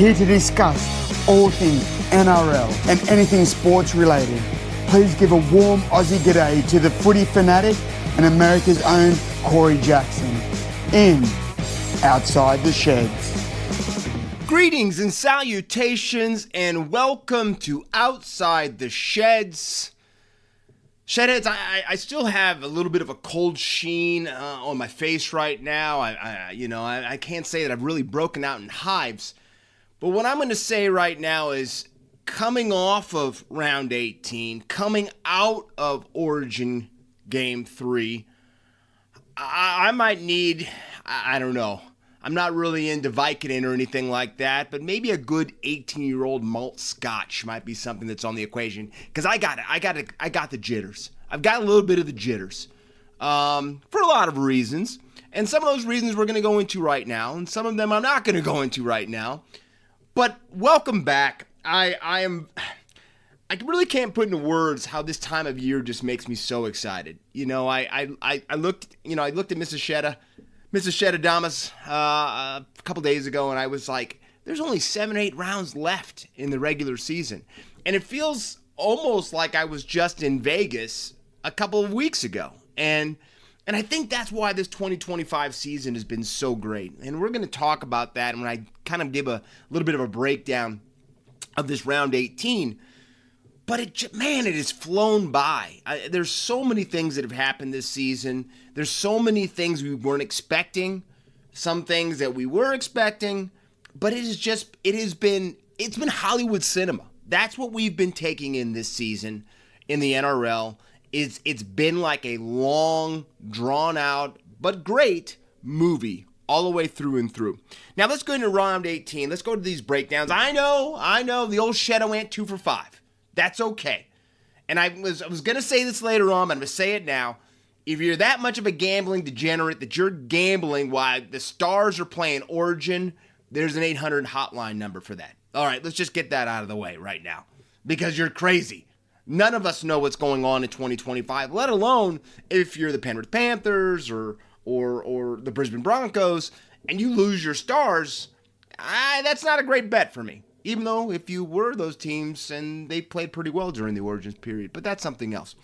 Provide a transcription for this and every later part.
here to discuss all things NRL and anything sports related. Please give a warm Aussie g'day to the footy fanatic and America's own Corey Jackson in Outside the Sheds. Greetings and salutations and welcome to Outside the Sheds. Shedheads, I still have a little bit of a cold sheen on my face right now. I can't say that I've really broken out in hives. But what I'm going to say right now is coming off of round 18, coming out of Origin Game 3, I might need, I don't know. I'm not really into Vicodin or anything like that, but maybe a good 18-year-old malt scotch might be something that's on the equation. Because I got the jitters. I've got a little bit of the jitters for a lot of reasons. And some of those reasons we're going to go into right now, and some of them I'm not going to go into right now. But welcome back. I really can't put into words how this time of year just makes me so excited. You know, I looked at Mrs. Shedadamus a couple days ago, and I was like, there's only 7-8 rounds left in the regular season. And it feels almost like I was just in Vegas a couple of weeks ago. And I think that's why this 2025 season has been so great. And we're going to talk about that when I kind of give a little bit of a breakdown of this round 18. But it has flown by. There's so many things that have happened this season. There's so many things we weren't expecting, some things that we were expecting, but it's been Hollywood cinema. That's what we've been taking in this season in the NRL. It's been like a long, drawn out, but great movie all the way through and through. Now let's go into round 18. Let's go to these breakdowns. I know, the old Shadow went 2 for 5. That's okay. And I was going to say this later on, but I'm going to say it now. If you're that much of a gambling degenerate that you're gambling while the Stars are playing Origin, there's an 800 hotline number for that. All right, let's just get that out of the way right now because you're crazy. None of us know what's going on in 2025, let alone if you're the Penrith Panthers or the Brisbane Broncos and you lose your Stars. That's not a great bet for me. Even though if you were those teams and they played pretty well during the Origins period. But that's something else.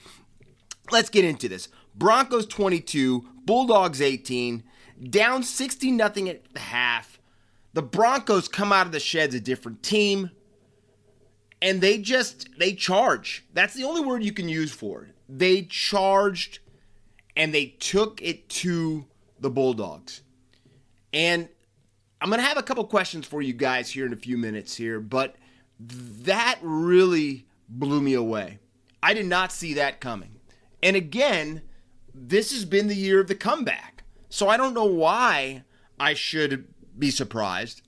Let's get into this. Broncos 22, Bulldogs 18, down 60-0 at the half. The Broncos come out of the sheds a different team. And they charge. That's the only word you can use for it. They charged and they took it to the Bulldogs. And I'm going to have a couple questions for you guys here in a few minutes here, but that really blew me away. I did not see that coming. And again, this has been the year of the comeback. So I don't know why I should be surprised.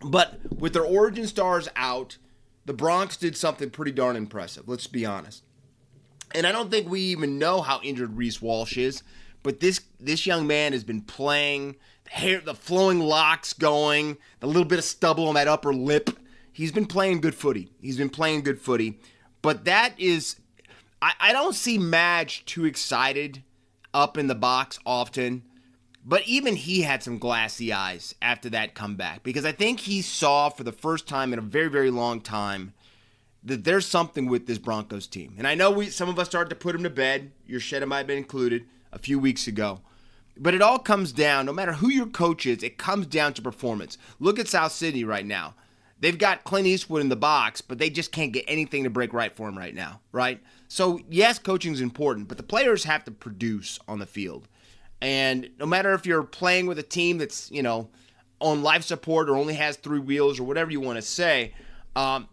But with their Origin Stars out, the Bronx did something pretty darn impressive, let's be honest. And I don't think we even know how injured Reece Walsh is, but this young man has been playing, the flowing locks going, the little bit of stubble on that upper lip. He's been playing good footy. But that is, I don't see Madge too excited up in the box often. But even he had some glassy eyes after that comeback because I think he saw for the first time in a very, very long time that there's something with this Broncos team. And I know some of us started to put him to bed. Your Shedda might have been included a few weeks ago. But it all comes down, no matter who your coach is, it comes down to performance. Look at South Sydney right now. They've got Clint Eastwood in the box, but they just can't get anything to break right for him right now, right? So, yes, coaching is important, but the players have to produce on the field. And no matter if you're playing with a team that's, on life support or only has 3 wheels or whatever you want to say,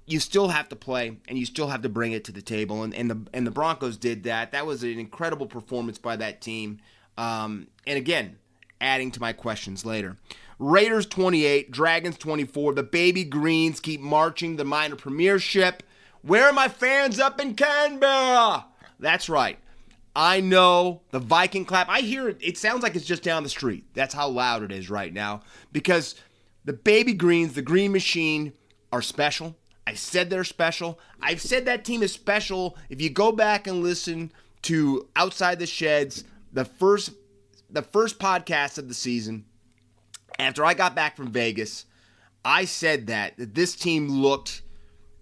you still have to play and you still have to bring it to the table. And the Broncos did that. That was an incredible performance by that team. And again, adding to my questions later. Raiders 28, Dragons 24. The Baby Greens keep marching the minor premiership. Where are my fans up in Canberra? That's right. I know the Viking clap. I hear it. It sounds like it's just down the street. That's how loud it is right now. Because the Baby Greens, the Green Machine, are special. I said they're special. I've said that team is special. If you go back and listen to Outside the Sheds, the first podcast of the season, after I got back from Vegas, I said that this team looked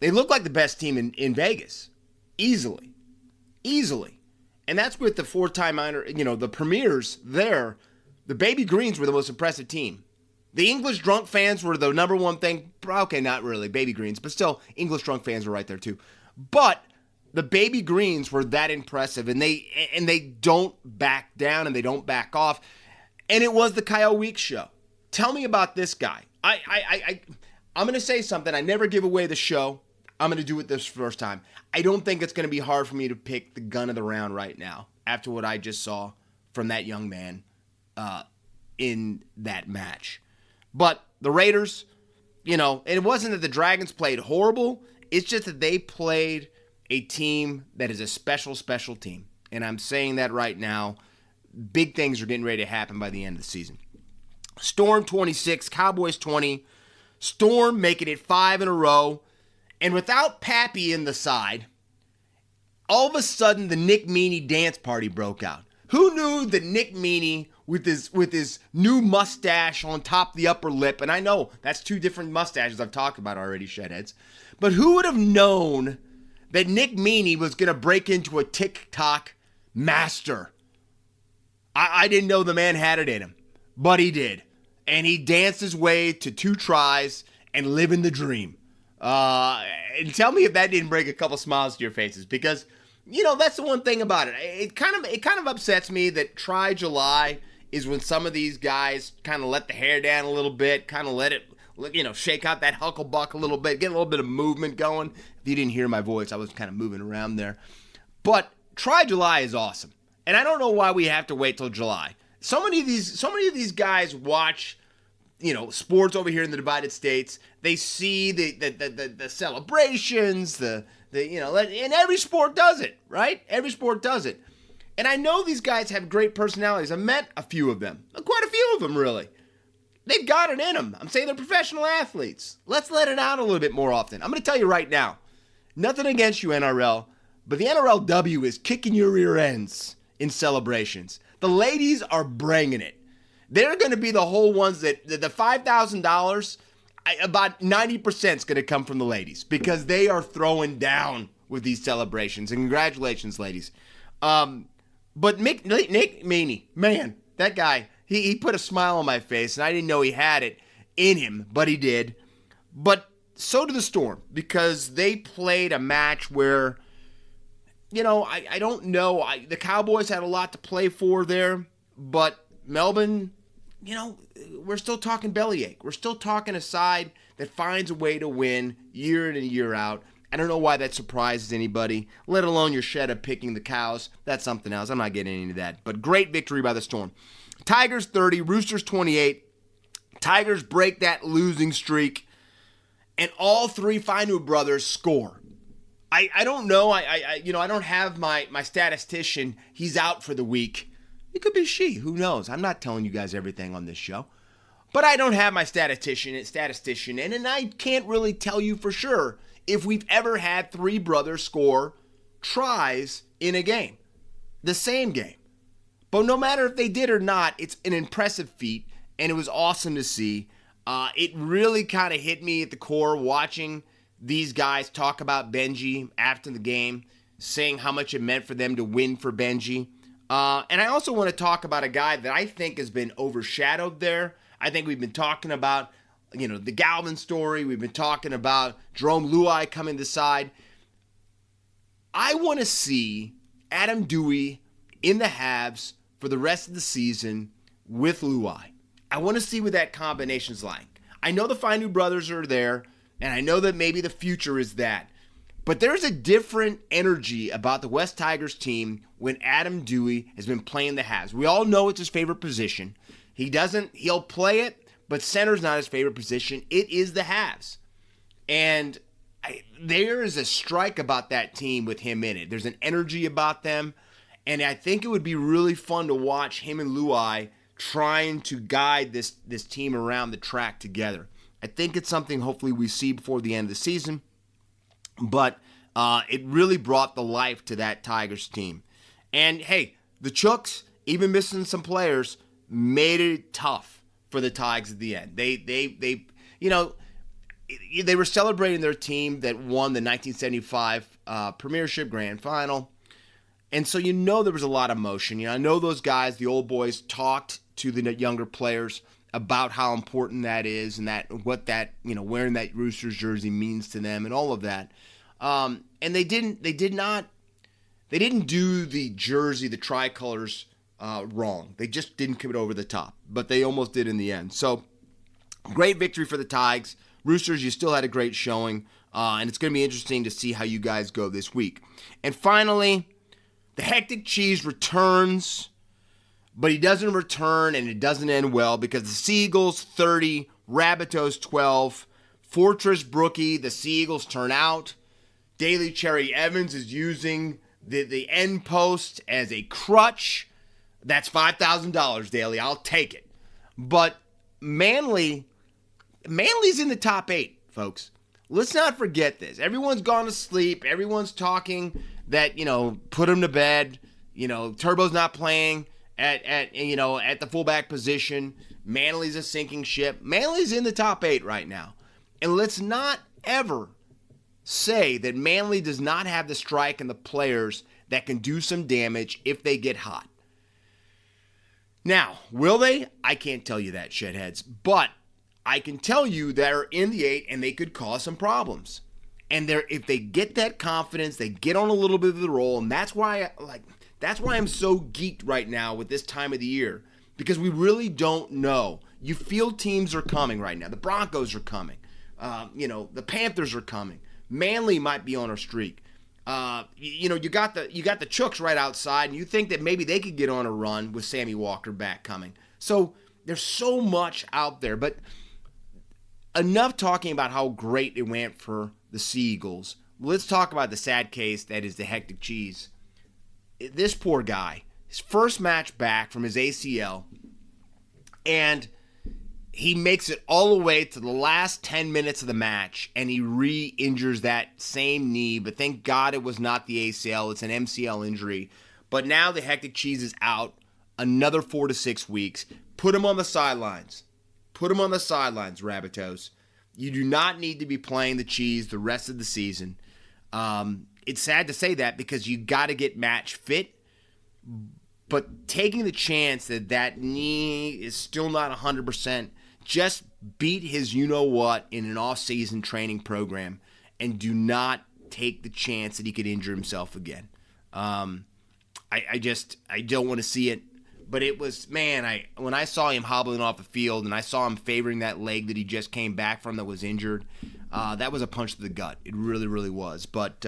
like the best team in Vegas. Easily. And that's with the four-time honor, the premiers there. The Baby Greens were the most impressive team. The English drunk fans were the number one thing. Okay, not really, Baby Greens, but still, English drunk fans were right there too. But the Baby Greens were that impressive, and they don't back down and they don't back off. And it was the Kyle Weeks show. Tell me about this guy. I'm going to say something. I never give away the show. I'm going to do it this first time. I don't think it's going to be hard for me to pick the gun of the round right now after what I just saw from that young man in that match. But the Raiders, it wasn't that the Dragons played horrible. It's just that they played a team that is a special, special team. And I'm saying that right now. Big things are getting ready to happen by the end of the season. Storm 26, Cowboys 20. Storm making it 5 in a row. And without Pappy in the side, all of a sudden the Nick Meaney dance party broke out. Who knew that Nick Meaney with his new mustache on top of the upper lip, and I know that's two different mustaches I've talked about already, Shedheads, but who would have known that Nick Meaney was going to break into a TikTok master? I didn't know the man had it in him, but he did. And he danced his way to 2 tries and living the dream. And tell me if that didn't bring a couple smiles to your faces, because that's the one thing about it. It kind of upsets me that Try July is when some of these guys kind of let the hair down a little bit, kind of let it, shake out that hucklebuck a little bit, get a little bit of movement going. If you didn't hear my voice, I was kind of moving around there. But Try July is awesome. And I don't know why we have to wait till July. So many of these guys watch, sports over here in the divided states. They see the celebrations, and every sport does it, right? Every sport does it. And I know these guys have great personalities. I've met a few of them, quite a few of them, really. They've got it in them. I'm saying they're professional athletes. Let's let it out a little bit more often. I'm going to tell you right now, nothing against you, NRL, but the NRLW is kicking your rear ends in celebrations. The ladies are bringing it. They're going to be the whole ones that the $5,000, about 90% is going to come from the ladies because they are throwing down with these celebrations. And congratulations, ladies. But Nick Meaney, man, that guy, he put a smile on my face, and I didn't know he had it in him, but he did. But so did the Storm, because they played a match where, I don't know. The Cowboys had a lot to play for there, but Melbourne, we're still talking bellyache. We're still talking a side that finds a way to win year in and year out. I don't know why that surprises anybody, let alone your Shedda picking the Cows. That's something else. I'm not getting into that. But great victory by the Storm. Tigers 30, Roosters 28. Tigers break that losing streak, and all 3 Fainu brothers score. I don't know. I don't have my statistician. He's out for the week. It could be she. Who knows? I'm not telling you guys everything on this show. But I don't have my statistician in, and I can't really tell you for sure if we've ever had 3 brothers score tries in a game. The same game. But no matter if they did or not, it's an impressive feat, and it was awesome to see. It really kind of hit me at the core watching these guys talk about Benji after the game, saying how much it meant for them to win for Benji. And I also want to talk about a guy that I think has been overshadowed there. I think we've been talking about, the Galvin story. We've been talking about Jerome Luai coming to the side. I want to see Adam Dewey in the halves for the rest of the season with Luai. I want to see what that combination's like. I know the Fainu brothers are there, and I know that maybe the future is that. But there's a different energy about the West Tigers team when Adam Dewey has been playing the halves. We all know it's his favorite position. He'll play it, but center's not his favorite position. It is the halves. And there is a strike about that team with him in it. There's an energy about them. And I think it would be really fun to watch him and Luai trying to guide this team around the track together. I think it's something hopefully we see before the end of the season. But it really brought the life to that Tigers team. And hey, the Chooks, even missing some players, made it tough for the Tigers at the end. They they were celebrating their team that won the 1975 Premiership Grand Final. And so there was a lot of emotion. I know those guys, the old boys, talked to the younger players about how important that is and what that wearing that Roosters jersey means to them and all of that. And they didn't do the jersey, the tricolors, wrong. They just didn't come over the top, but they almost did in the end. So great victory for the Tigers. Roosters, you still had a great showing, and it's going to be interesting to see how you guys go this week. And finally, the Hectic Cheese returns, but he doesn't return, and it doesn't end well because the Seagulls 30, Rabbitohs 12, Fortress Brookie, the Seagulls turn out. Daly Cherry Evans is using the end post as a crutch. That's $5,000, Daly. I'll take it. But Manly's in the top 8, folks. Let's not forget this. Everyone's gone to sleep. Everyone's talking that, put him to bed. Turbo's not playing at the fullback position. Manly's a sinking ship. Manly's in the top 8 right now. And let's not ever say that Manly does not have the strike and the players that can do some damage if they get hot. Now, will they? I can't tell you that, shedheads. But I can tell you they're in the 8 and they could cause some problems. And if they get that confidence, they get on a little bit of the roll, and that's why I'm so geeked right now with this time of the year, because we really don't know. You feel teams are coming right now. The Broncos are coming. The Panthers are coming. Manly might be on a streak. You got the Chooks right outside, and you think that maybe they could get on a run with Sammy Walker back coming. So there's so much out there, but enough talking about how great it went for the Seagulls. Let's talk about the sad case that is the Hectic Cheese. This poor guy, his first match back from his ACL, and he makes it all the way to the last 10 minutes of the match, and he re-injures that same knee, but thank God it was not the ACL, it's an MCL injury. But now the Hectic Cheese is out another 4 to 6 weeks. Put him on the sidelines. Put him on the sidelines, Rabbitohs. You do not need to be playing the Cheese the rest of the season. It's sad to say that because you got to get match fit, but taking the chance that knee is still not 100%, just beat his you-know-what in an off-season training program and do not take the chance that he could injure himself again. I don't want to see it. But it was, when I saw him hobbling off the field and I saw him favoring that leg that he just came back from that was injured, that was a punch to the gut. It really, really was. But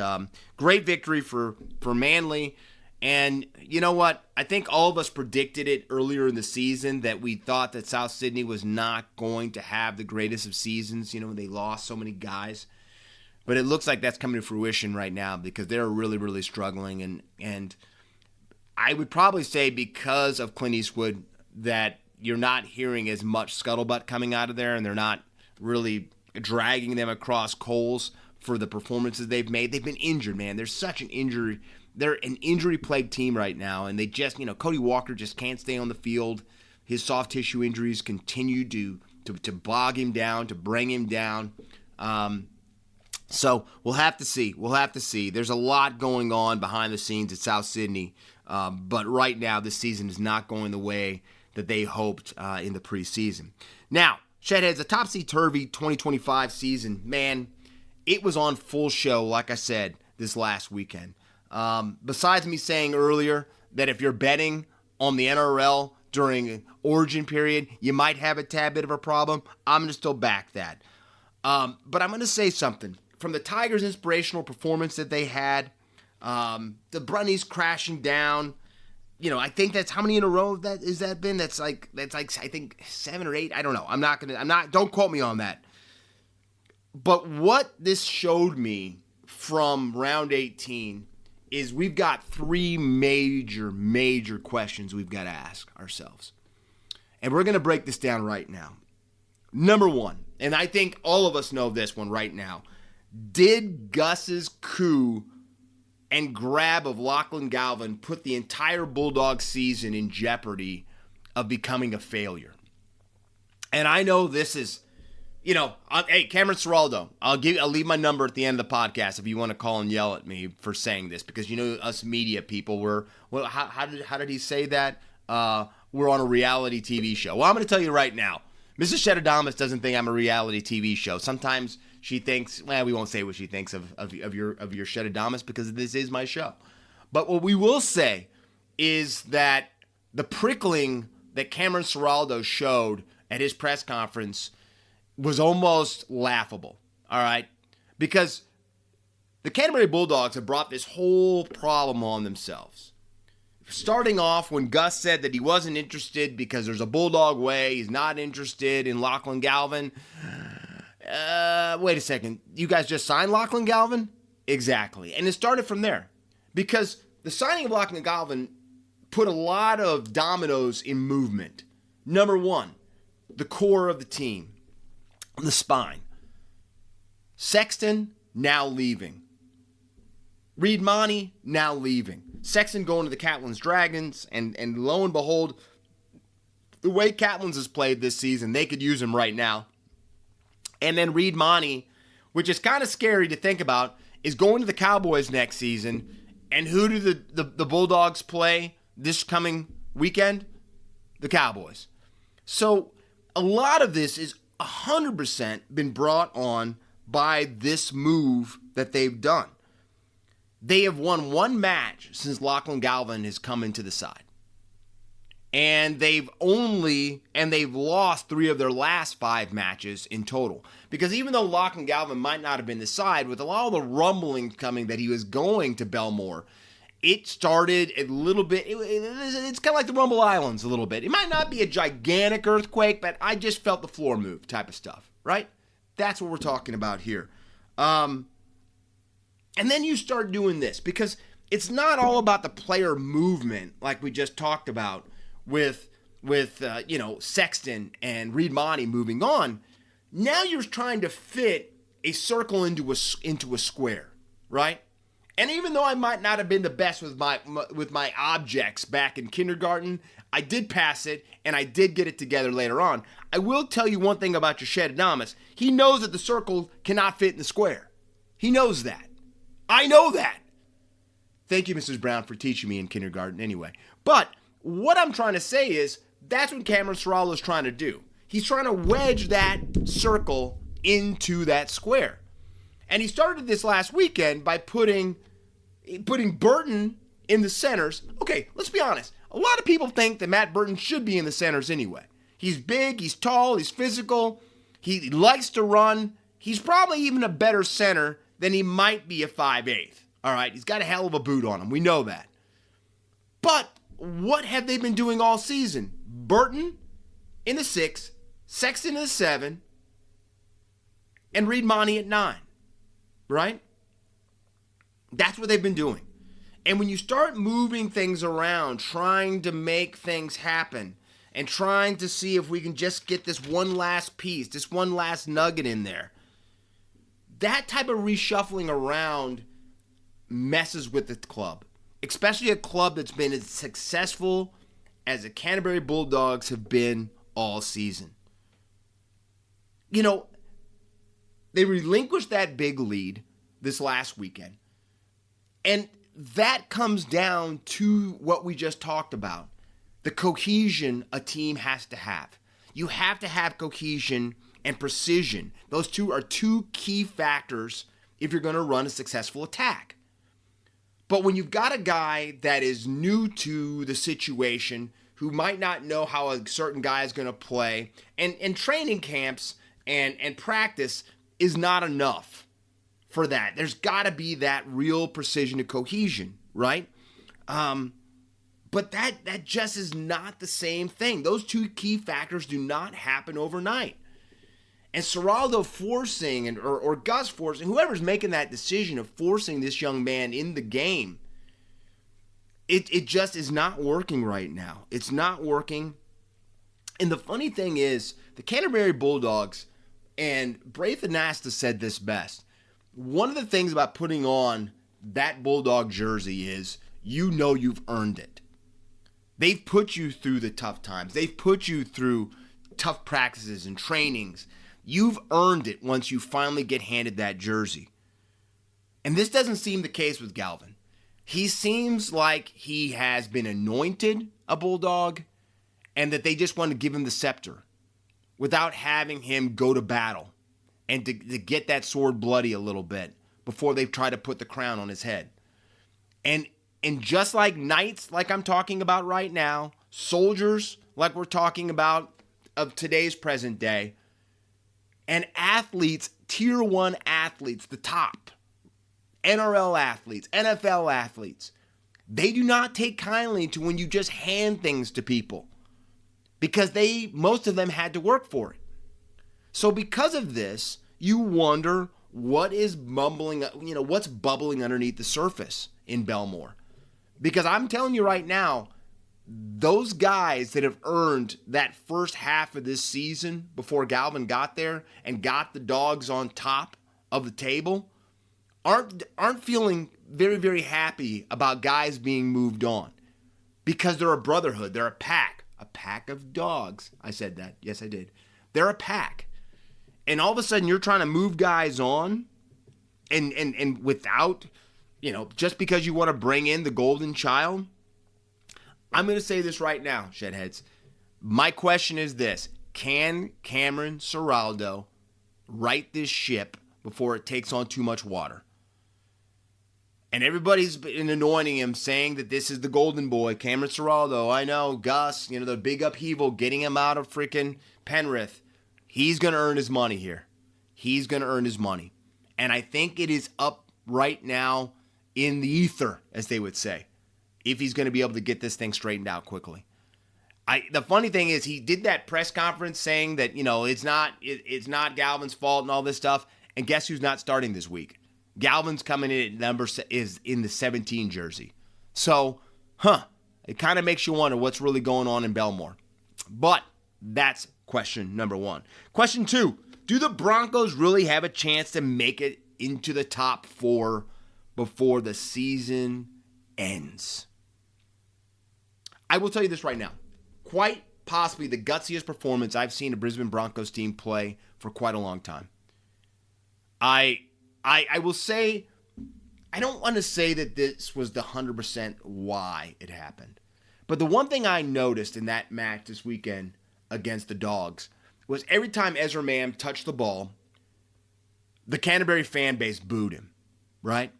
great victory for Manly. And you know what? I think all of us predicted it earlier in the season that we thought that South Sydney was not going to have the greatest of seasons. They lost so many guys. But it looks like that's coming to fruition right now because they're really, really struggling. And I would probably say because of Clint Eastwood that you're not hearing as much scuttlebutt coming out of there, and they're not really dragging them across coals for the performances they've made. They've been injured, man. There's such an injury. They're an injury-plagued team right now, and they just, Cody Walker just can't stay on the field. His soft tissue injuries continue to bog him down, to bring him down. So we'll have to see. There's a lot going on behind the scenes at South Sydney. But right now, this season is not going the way that they hoped in the preseason. Now, Shedheads, the topsy-turvy 2025 season, man, it was on full show, like I said, this last weekend. Besides me saying earlier that if you're betting on the NRL during Origin period, you might have a tad bit of a problem, I'm going to still back that. But I'm going to say something. From the Tigers' inspirational performance that they had, the Brunnies crashing down, I think that's how many in a row that's been? That's like I think 7 or 8. I don't know. Don't quote me on that. But what this showed me from round 18 is we've got 3 major questions we've got to ask ourselves. And we're going to break this down right now. Number 1, and I think all of us know this one right now. Did Gus's coup and grab of Lachlan Galvin put the entire Bulldog season in jeopardy of becoming a failure? And I know this is Hey, Cameron Ciraldo, I'll leave my number at the end of the podcast if you want to call and yell at me for saying this, because us media people how did he say that? We're on a reality TV show. Well, I'm going to tell you right now, Mrs. Shedadamus doesn't think I'm a reality TV show. Sometimes she thinks, we won't say what she thinks of your Shedadamus, because this is my show. But what we will say is that the prickling that Cameron Ciraldo showed at his press conference was almost laughable, all right? Because the Canterbury Bulldogs have brought this whole problem on themselves. Starting off when Gus said that he wasn't interested because there's a Bulldog way, he's not interested in Lachlan Galvin. Wait a second, you guys just signed Lachlan Galvin? Exactly. And it started from there. Because the signing of Lachlan Galvin put a lot of dominoes in movement. Number one, the core of the team, the spine. Sexton now leaving. Reed Monty now leaving. Sexton going to the Catlins Dragons, and lo and behold, the way Catlins has played this season, they could use him right now. And then Reed Monty, which is kind of scary to think about, is going to the Cowboys next season. And who do the Bulldogs play this coming weekend? The Cowboys. So a lot of this is 100% been brought on by this move that they've done. They have won one match since Lachlan Galvin has come into the side. And they've lost 3 of their last 5 matches in total. Because even though Lachlan Galvin might not have been the side, with a lot of the rumbling coming that he was going to Belmore, it started a little bit, it's kind of like the Rumble Islands a little bit. It might not be a gigantic earthquake, but I just felt the floor move type of stuff, right? That's what we're talking about here. And then you start doing this, because it's not all about the player movement like we just talked about with Sexton and Reed Monty moving on. Now you're trying to fit a circle into a square, right? And even though I might not have been the best with my objects back in kindergarten, I did pass it, and I did get it together later on. I will tell you one thing about your Shedadamus. He knows that the circle cannot fit in the square. He knows that. I know that. Thank you, Mrs. Brown, for teaching me in kindergarten anyway. But what I'm trying to say is that's what Cameron Ciraldo is trying to do. He's trying to wedge that circle into that square. And he started this last weekend by putting Burton in the centers. Okay, let's be honest. A lot of people think that Matt Burton should be in the centers anyway. He's big, he's tall, he's physical, he likes to run. He's probably even a better center than he might be a 5'8". All right, he's got a hell of a boot on him. We know that. But what have they been doing all season? Burton in the 6, Sexton in the 7, and Reed Monty at 9. Right? That's what they've been doing. And when you start moving things around, trying to make things happen, and trying to see if we can just get this one last piece, this one last nugget in there, that type of reshuffling around messes with the club. Especially a club that's been as successful as the Canterbury Bulldogs have been all season. They relinquished that big lead this last weekend. And that comes down to what we just talked about. The cohesion a team has to have. You have to have cohesion and precision. Those two are 2 key factors if you're going to run a successful attack. But when you've got a guy that is new to the situation, who might not know how a certain guy is going to play, and training camps and practice is not enough for that. There's got to be that real precision and cohesion, right? But that just is not the same thing. Those 2 key factors do not happen overnight. And Ciraldo forcing, or Gus forcing, whoever's making that decision of forcing this young man in the game, it just is not working right now. It's not working. And the funny thing is, the Canterbury Bulldogs, and Braith Anasta said this best, one of the things about putting on that Bulldog jersey is you've earned it. They've put you through the tough times. They've put you through tough practices and trainings. You've earned it once you finally get handed that jersey. And this doesn't seem the case with Galvin. He seems like he has been anointed a Bulldog and that they just want to give him the scepter without having him go to battle and to get that sword bloody a little bit before they try to put the crown on his head. And just like knights, like I'm talking about right now, soldiers, like we're talking about of today's present day, and athletes, tier 1 athletes, the top, NRL athletes, NFL athletes, they do not take kindly to when you just hand things to people because most of them had to work for it. So because of this, you wonder what's bubbling underneath the surface in Belmore. Because I'm telling you right now, those guys that have earned that first half of this season before Galvin got there and got the Dogs on top of the table aren't feeling very, very happy about guys being moved on because they're a brotherhood. They're a pack of dogs. I said that. Yes, I did. They're a pack. And all of a sudden you're trying to move guys on and without, just because you want to bring in the golden child. I'm going to say this right now, Shedheads. My question is this. Can Cameron Ciraldo right this ship before it takes on too much water? And everybody's been anointing him, saying that this is the golden boy, Cameron Ciraldo. I know, Gus, the big upheaval, getting him out of freaking Penrith. He's going to earn his money here. He's going to earn his money. And I think it is up right now in the ether, as they would say, if he's going to be able to get this thing straightened out quickly. The funny thing is he did that press conference saying that, it's not Galvin's fault and all this stuff. And guess who's not starting this week? Galvin's coming in at is in the 17 jersey. So, it kind of makes you wonder what's really going on in Belmore. But that's question number 1. Question 2, do the Broncos really have a chance to make it into the top 4 before the season ends? I will tell you this right now. Quite possibly the gutsiest performance I've seen a Brisbane Broncos team play for quite a long time. I will say, I don't want to say that this was the 100% why it happened. But the one thing I noticed in that match this weekend against the Dogs was every time Ezra Mam touched the ball, the Canterbury fan base booed him, right?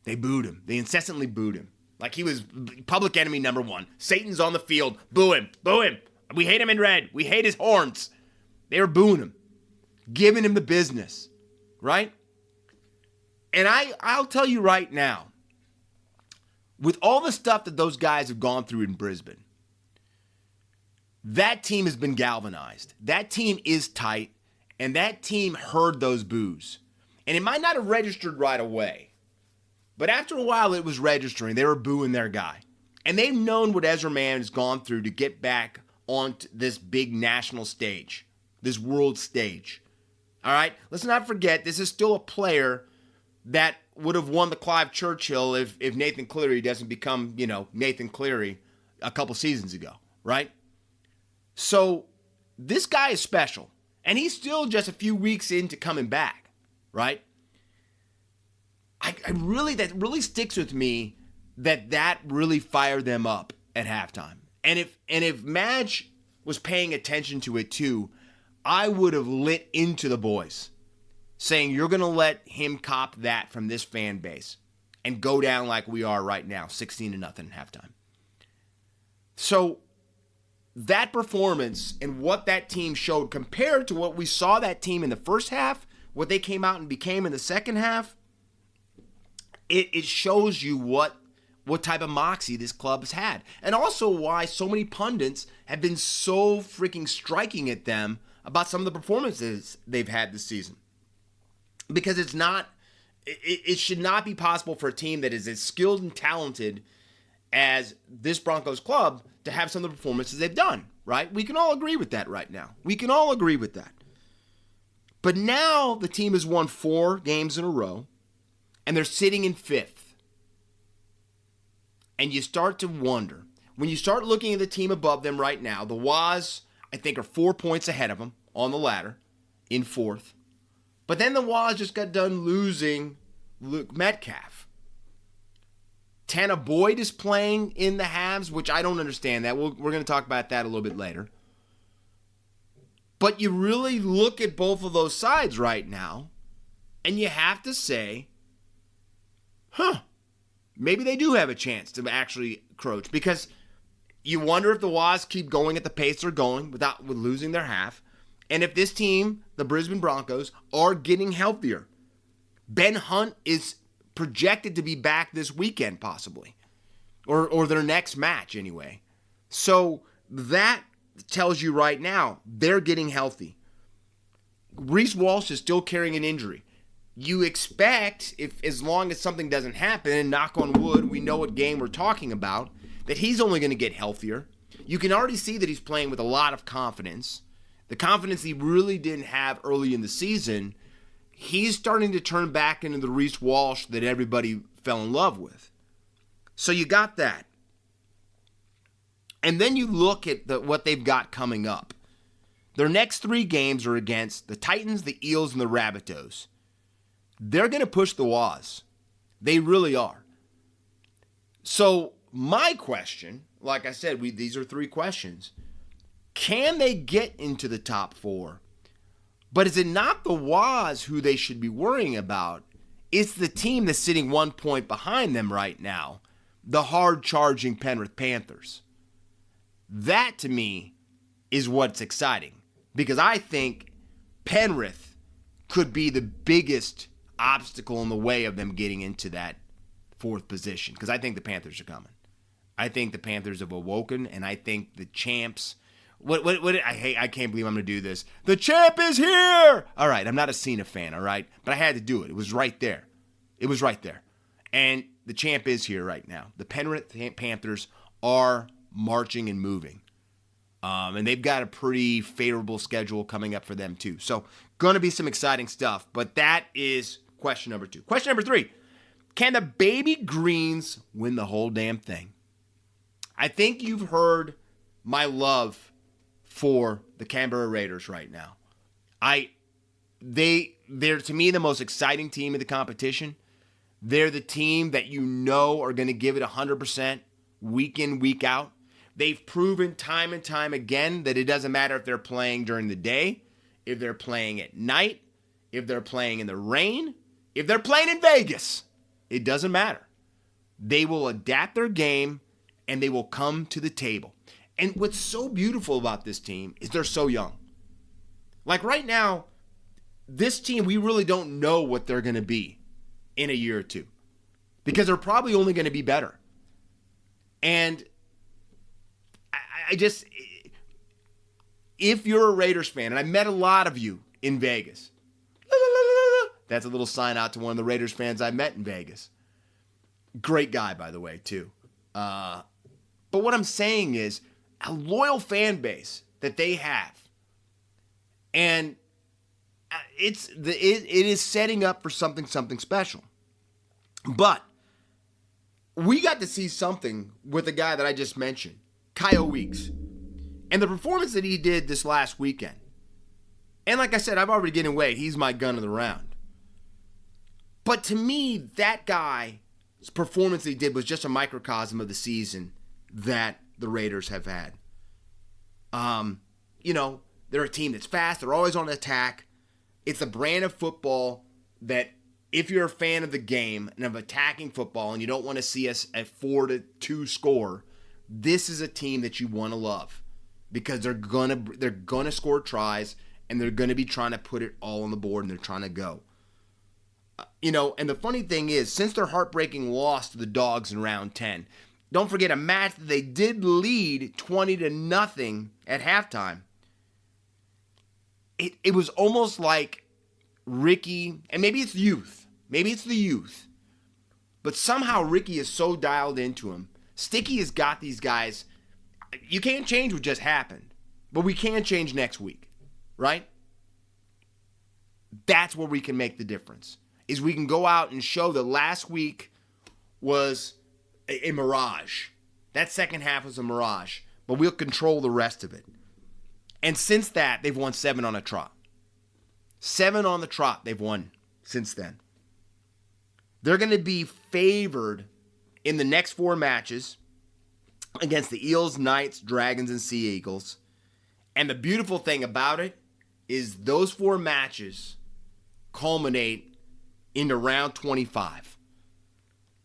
They booed him. They incessantly booed him. Like he was public enemy number 1. Satan's on the field. Boo him. Boo him. We hate him in red. We hate his horns. They were booing him. Giving him the business. Right? And I'll tell you right now, with all the stuff that those guys have gone through in Brisbane, that team has been galvanized. That team is tight, and that team heard those boos. And it might not have registered right away, but after a while it was registering. They were booing their guy. And they've known what Ezra Mam has gone through to get back onto this big national stage, this world stage. All right? Let's not forget, this is still a player that would have won the Clive Churchill if Nathan Cleary doesn't become, Nathan Cleary a couple seasons ago, right? So this guy is special, and he's still just a few weeks into coming back, right? That really sticks with me that really fired them up at halftime. And if Madge was paying attention to it too, I would have lit into the boys, saying you're going to let him cop that from this fan base and go down like we are right now, 16-0 at halftime. So that performance and what that team showed compared to what we saw that team in the first half, what they came out and became in the second half, it shows you what type of moxie this club has had. And also why so many pundits have been so freaking striking at them about some of the performances they've had this season. Because it should not be possible for a team that is as skilled and talented as this Broncos club to have some of the performances they've done, right? We can all agree with that right now. We can all agree with that. But now the team has won 4 games in a row, and they're sitting in 5th. And you start to wonder, when you start looking at the team above them right now, the Waz, I think, are 4 points ahead of them on the ladder. in fourth. But then the Waz just got done losing Luke Metcalf. Tanner Boyd is playing in the halves, which I don't understand that. We're going to talk about that a little bit later. But you really look at both of those sides right now, and you have to say, maybe they do have a chance to actually crouch. Because you wonder if the Waz keep going at the pace they're going with losing their half. And if this team, the Brisbane Broncos, are getting healthier. Ben Hunt is projected to be back this weekend possibly. Or their next match anyway. So that tells you right now they're getting healthy. Reece Walsh is still carrying an injury. You expect, if as long as something doesn't happen, and knock on wood, we know what game we're talking about, that he's only going to get healthier. You can already see that he's playing with a lot of confidence. The confidence he really didn't have early in the season, he's starting to turn back into the Reece Walsh that everybody fell in love with. So you got that. And then you look at what they've got coming up. Their next 3 games are against the Titans, the Eels, and the Rabbitohs. They're going to push the Waz. They really are. So my question, like I said, these are 3 questions. Can they get into the top 4? But is it not the Waz who they should be worrying about? It's the team that's sitting 1 point behind them right now, the hard-charging Penrith Panthers. That, to me, is what's exciting. Because I think Penrith could be the biggest obstacle in the way of them getting into that 4th position. Because I think the Panthers are coming. I think the Panthers have awoken, and I think the champs... I can't believe I'm going to do this. The champ is here! All right, I'm not a Cena fan, all right? But I had to do it. It was right there. It was right there. And the champ is here right now. The Penrith Panthers are marching and moving. And they've got a pretty favorable schedule coming up for them too. So, going to be some exciting stuff. But that is question number 2. Question number 3. Can the Baby Greens win the whole damn thing? I think you've heard my love for the Canberra Raiders right now. They're to me the most exciting team in the competition. They're the team that you know are going to give it 100% week in, week out. They've proven time and time again that it doesn't matter if they're playing during the day, if they're playing at night, if they're playing in the rain, if they're playing in Vegas. It doesn't matter. They will adapt their game and they will come to the table. And what's so beautiful about this team is they're so young. Like right now, this team, we really don't know what they're going to be in a year or two. Because they're probably only going to be better. And I just, if you're a Raiders fan, and I met a lot of you in Vegas. That's a little sign out to one of the Raiders fans I met in Vegas. Great guy, by the way, too. But what I'm saying is, a loyal fan base that they have. And it is setting up for something special. But we got to see something with a guy that I just mentioned, Kyle Weeks. And the performance that he did this last weekend. And like I said, I've already given away, he's my gun of the round. But to me, that guy's performance that he did was just a microcosm of the season that the Raiders have had. They're a team that's fast. They're always on attack. It's a brand of football that if you're a fan of the game and of attacking football and you don't want to see us at 4-2 score, this is a team that you want to love because they're gonna score tries and they're gonna be trying to put it all on the board and they're trying to go. And the funny thing is, since their heartbreaking loss to the Dogs in round 10, don't forget a match that they did lead 20-0 at halftime. It was almost like Ricky, and maybe it's youth. Maybe it's the youth. But somehow Ricky is so dialed into him. Sticky has got these guys. You can't change what just happened. But we can change next week. Right? That's where we can make the difference. Is we can go out and show that last week was a mirage. That second half was a mirage. But we'll control the rest of it. And since that, they've won 7 on a trot. 7 on the trot they've won since then. They're going to be favored in the next 4 matches against the Eels, Knights, Dragons, and Sea Eagles. And the beautiful thing about it is those 4 matches culminate into round 25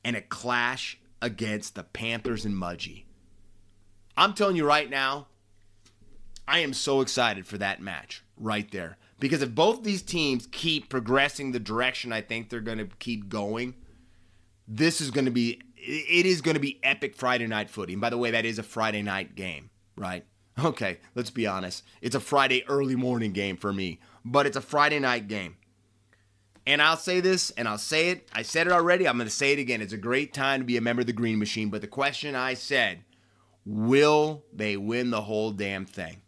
and a clash against the Panthers and Mudgee. I'm telling you right now, I am so excited for that match right there. Because if both these teams keep progressing the direction I think they're going to keep going, it is going to be epic Friday night footy. And by the way, that is a Friday night game, right? Okay, let's be honest. It's a Friday early morning game for me, but it's a Friday night game. And I'll say this, and I'll say it. I said it already. I'm going to say it again. It's a great time to be a member of the Green Machine. But the question I said, will they win the whole damn thing?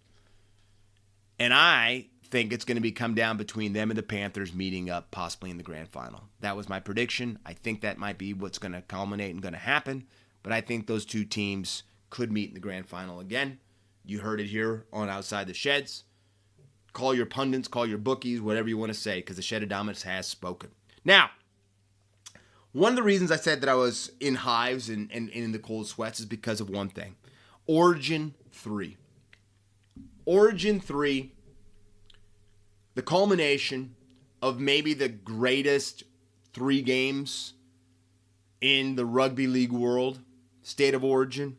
And I think it's going to come down between them and the Panthers meeting up possibly in the grand final. That was my prediction. I think that might be what's going to culminate and going to happen. But I think those 2 teams could meet in the grand final again. You heard it here on Outside the Sheds. Call your pundits, call your bookies, whatever you want to say, because the Shedadamus has spoken. Now, one of the reasons I said that I was in hives and in the cold sweats is because of one thing. Origin 3. Origin 3, the culmination of maybe the greatest 3 games in the rugby league world, State of Origin.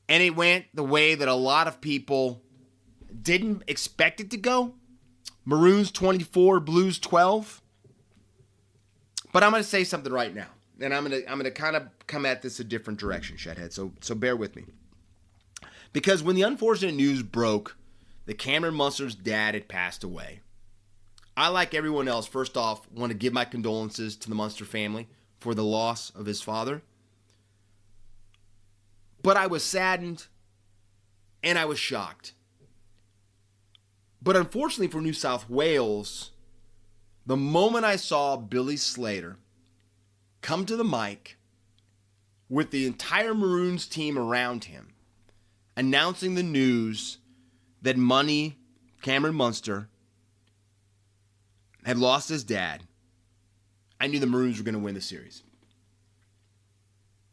And it went the way that a lot of people didn't expect it to go. Maroons 24, Blues 12. But I'm going to say something right now. And I'm going to kind of come at this a different direction, Shedhead. So bear with me. Because when the unfortunate news broke that Cameron Munsters' dad had passed away, I, like everyone else, first off, want to give my condolences to the Munster family for the loss of his father. But I was saddened and I was shocked. But unfortunately for New South Wales, the moment I saw Billy Slater come to the mic with the entire Maroons team around him, announcing the news that Cameron Munster, had lost his dad, I knew the Maroons were going to win the series.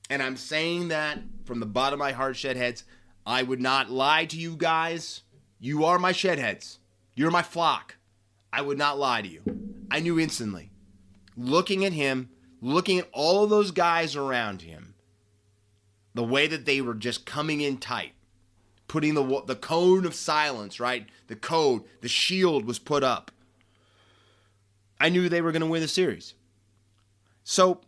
And I'm saying that from the bottom of my heart, Shedheads. I would not lie to you guys. You are my Shedheads. You're my flock. I would not lie to you. I knew instantly. Looking at him, looking at all of those guys around him, the way that they were just coming in tight, putting the cone of silence, right? The shield was put up. I knew they were going to win the series. So,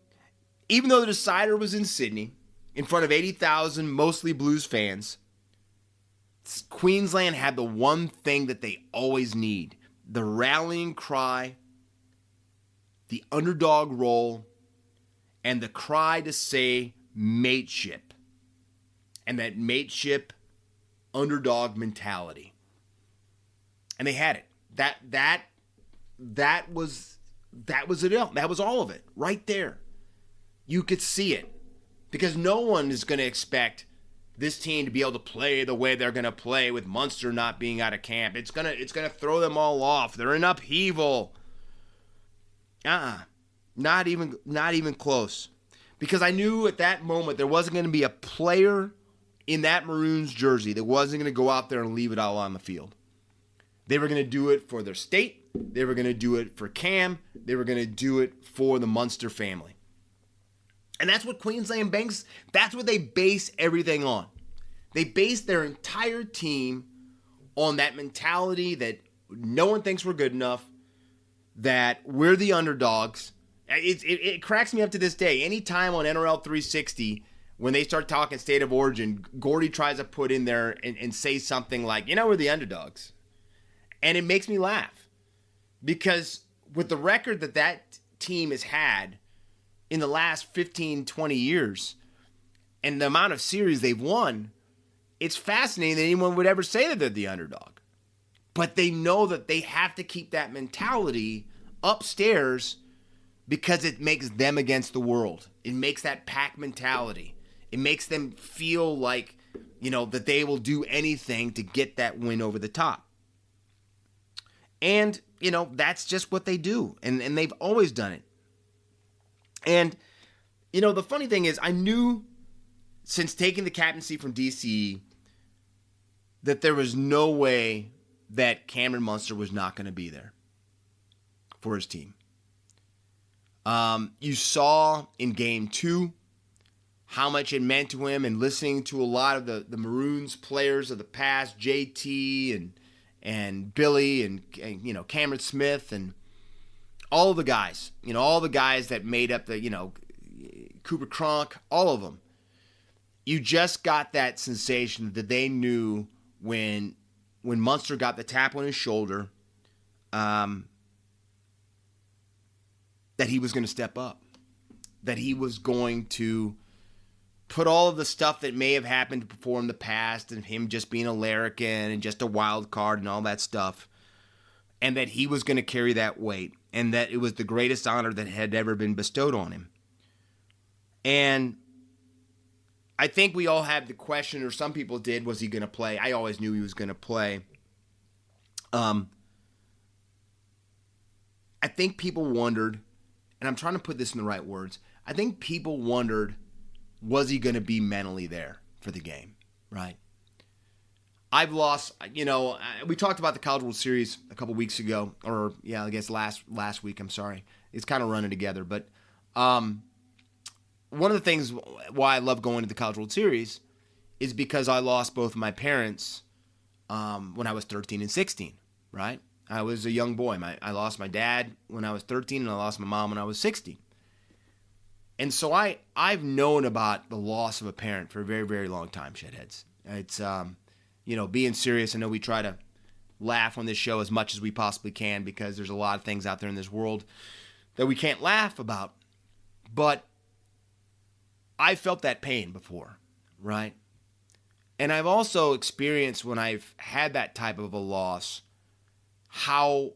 even though the decider was in Sydney, in front of 80,000 mostly Blues fans, Queensland had the one thing that they always need: the rallying cry, the underdog role, and the cry to say mateship. And that mateship underdog mentality. And they had it. That was it. That was all of it right there. You could see it, because no one is going to expect this team to be able to play the way they're going to play with Munster not being out of camp. It's going to throw them all off. They're in upheaval. Not even close. Because I knew at that moment there wasn't going to be a player in that Maroons jersey that wasn't going to go out there and leave it all on the field. They were going to do it for their state. They were going to do it for Cam. They were going to do it for the Munster family. And that's what Queensland banks, that's what they base everything on. They base their entire team on that mentality that no one thinks we're good enough, that we're the underdogs. It cracks me up to this day. Anytime on NRL 360, when they start talking State of Origin, Gordy tries to put in there and say something like, we're the underdogs. And it makes me laugh. Because with the record that team has had in the last 15, 20 years, and the amount of series they've won, it's fascinating that anyone would ever say that they're the underdog. But they know that they have to keep that mentality upstairs because it makes them against the world. It makes that pack mentality. It makes them feel like, that they will do anything to get that win over the top. And, that's just what they do. And they've always done it. And, the funny thing is, I knew since taking the captaincy from DCE that there was no way that Cameron Munster was not going to be there for his team. You saw in Game 2 how much it meant to him, and listening to a lot of the Maroons players of the past, JT and Billy and Cameron Smith and all the guys, all the guys that made up the, Cooper Cronk, all of them. You just got that sensation that they knew when Munster got the tap on his shoulder, that he was going to step up, that he was going to put all of the stuff that may have happened before in the past and him just being a larrikin and just a wild card and all that stuff, and that he was going to carry that weight, and that it was the greatest honor that had ever been bestowed on him. And I think we all had the question, or some people did, was he going to play? I always knew he was going to play. I think people wondered, and I'm trying to put this in the right words, I think people wondered, was he going to be mentally there for the game, right? I've lost, we talked about the College World Series a couple weeks ago, or I guess last week, I'm sorry. It's kind of running together, but one of the things why I love going to the College World Series is because I lost both of my parents when I was 13 and 16, right? I was a young boy. I lost my dad when I was 13, and I lost my mom when I was 16. And so I've known about the loss of a parent for a very, very long time, Shedheads. It's, being serious. I know we try to laugh on this show as much as we possibly can because there's a lot of things out there in this world that we can't laugh about. But I felt that pain before, right? And I've also experienced when I've had that type of a loss, how,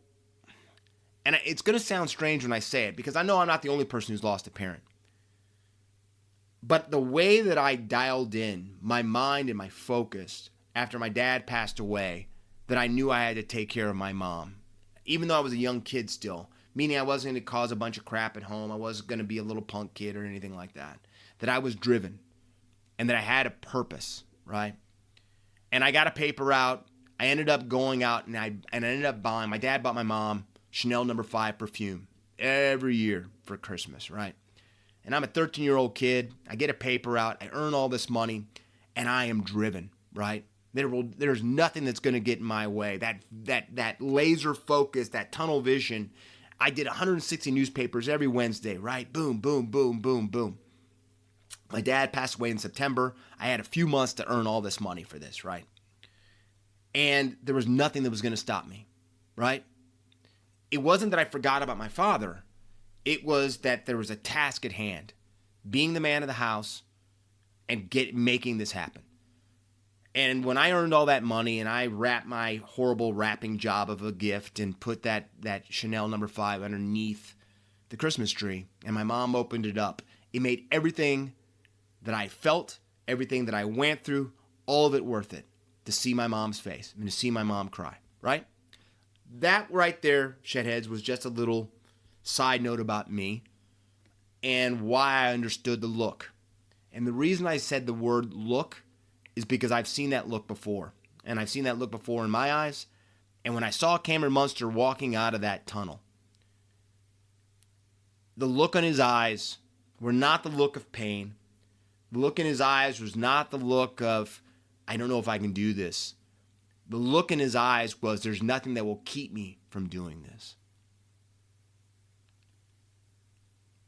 and it's going to sound strange when I say it because I know I'm not the only person who's lost a parent. But the way that I dialed in my mind and my focus after my dad passed away, that I knew I had to take care of my mom, even though I was a young kid still, meaning I wasn't going to cause a bunch of crap at home. I wasn't going to be a little punk kid or anything like that. That I was driven and that I had a purpose, right? And I got a paper out. I ended up going out and I ended up buying, my dad bought my mom Chanel No. 5 perfume every year for Christmas, right? And I'm a 13-year-old kid. I get a paper out. I earn all this money, and I am driven, right? There's nothing that's going to get in my way. That laser focus, that tunnel vision. I did 160 newspapers every Wednesday, right? Boom, boom, boom, boom, boom. My dad passed away in September. I had a few months to earn all this money for this, right? And there was nothing that was going to stop me, right? It wasn't that I forgot about my father. It was that there was a task at hand, being the man of the house and making this happen. And when I earned all that money and I wrapped my horrible wrapping job of a gift and put that Chanel No. 5 underneath the Christmas tree, and my mom opened it up, it made everything that I felt, everything that I went through, all of it worth it to see my mom's face and to see my mom cry, right? That right there, Shedheads, was just a little side note about me and why I understood the look. And the reason I said the word look is because I've seen that look before. And I've seen that look before in my eyes. And when I saw Cameron Munster walking out of that tunnel, the look on his eyes were not the look of pain. The look in his eyes was not the look of, I don't know if I can do this. The look in his eyes was, there's nothing that will keep me from doing this.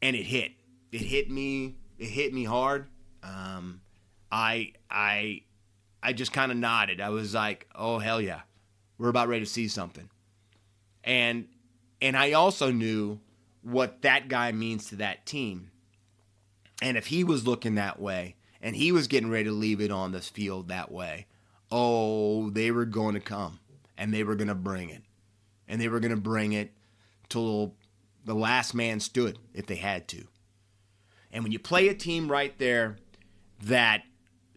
And it hit. It hit me. It hit me hard. I just kind of nodded. I was like, oh, hell yeah. We're about ready to see something. And I also knew what that guy means to that team. And if he was looking that way, and he was getting ready to leave it on this field that way, oh, they were going to come. And they were going to bring it. And they were going to bring it till the last man stood if they had to. And when you play a team right there that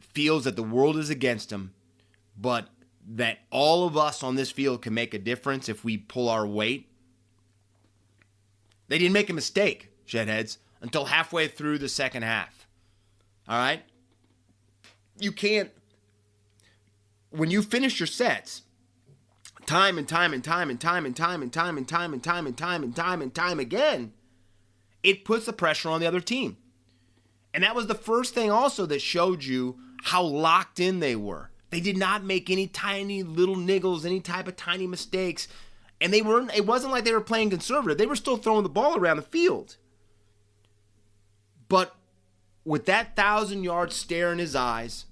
feels that the world is against them, but that all of us on this field can make a difference if we pull our weight. They didn't make a mistake, Shedheads, until halfway through the second half. All right? You can't, when you finish your sets, time and time again, it puts the pressure on the other team. And that was the first thing also that showed you how locked in they were. They did not make any tiny little niggles, any type of tiny mistakes. And it wasn't like they were playing conservative. They were still throwing the ball around the field. But with that 1,000-yard stare in his eyes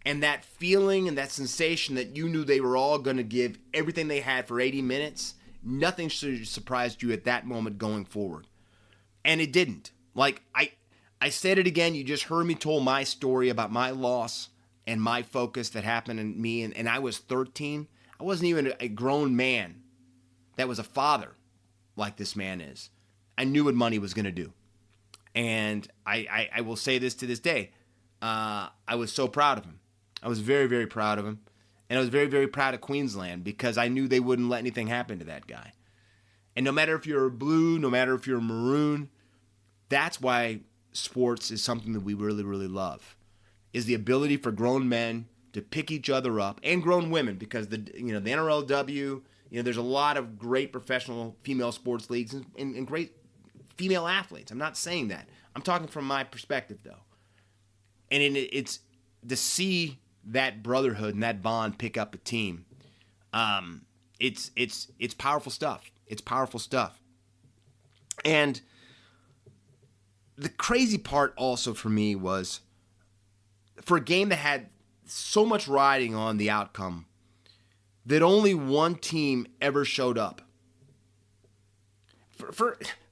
and that feeling and that sensation that you knew they were all going to give everything they had for 80 minutes, nothing should have surprised you at that moment going forward. And it didn't. Like, I said it again, you just heard me tell my story about my loss and my focus that happened in me, and I was 13. I wasn't even a grown man that was a father like this man is. I knew what money was going to do. And I will say this to this day. I was so proud of him. I was very, very proud of him. And I was very, very proud of Queensland because I knew they wouldn't let anything happen to that guy. And no matter if you're a blue, no matter if you're a maroon, that's why sports is something that we really, really love, is the ability for grown men to pick each other up, and grown women, because the NRLW, there's a lot of great professional female sports leagues and great female athletes. I'm not saying that. I'm talking from my perspective, though. And it's to see that brotherhood and that bond pick up a team. It's powerful stuff. It's powerful stuff. And the crazy part also for me was, for a game that had so much riding on the outcome, that only one team ever showed up.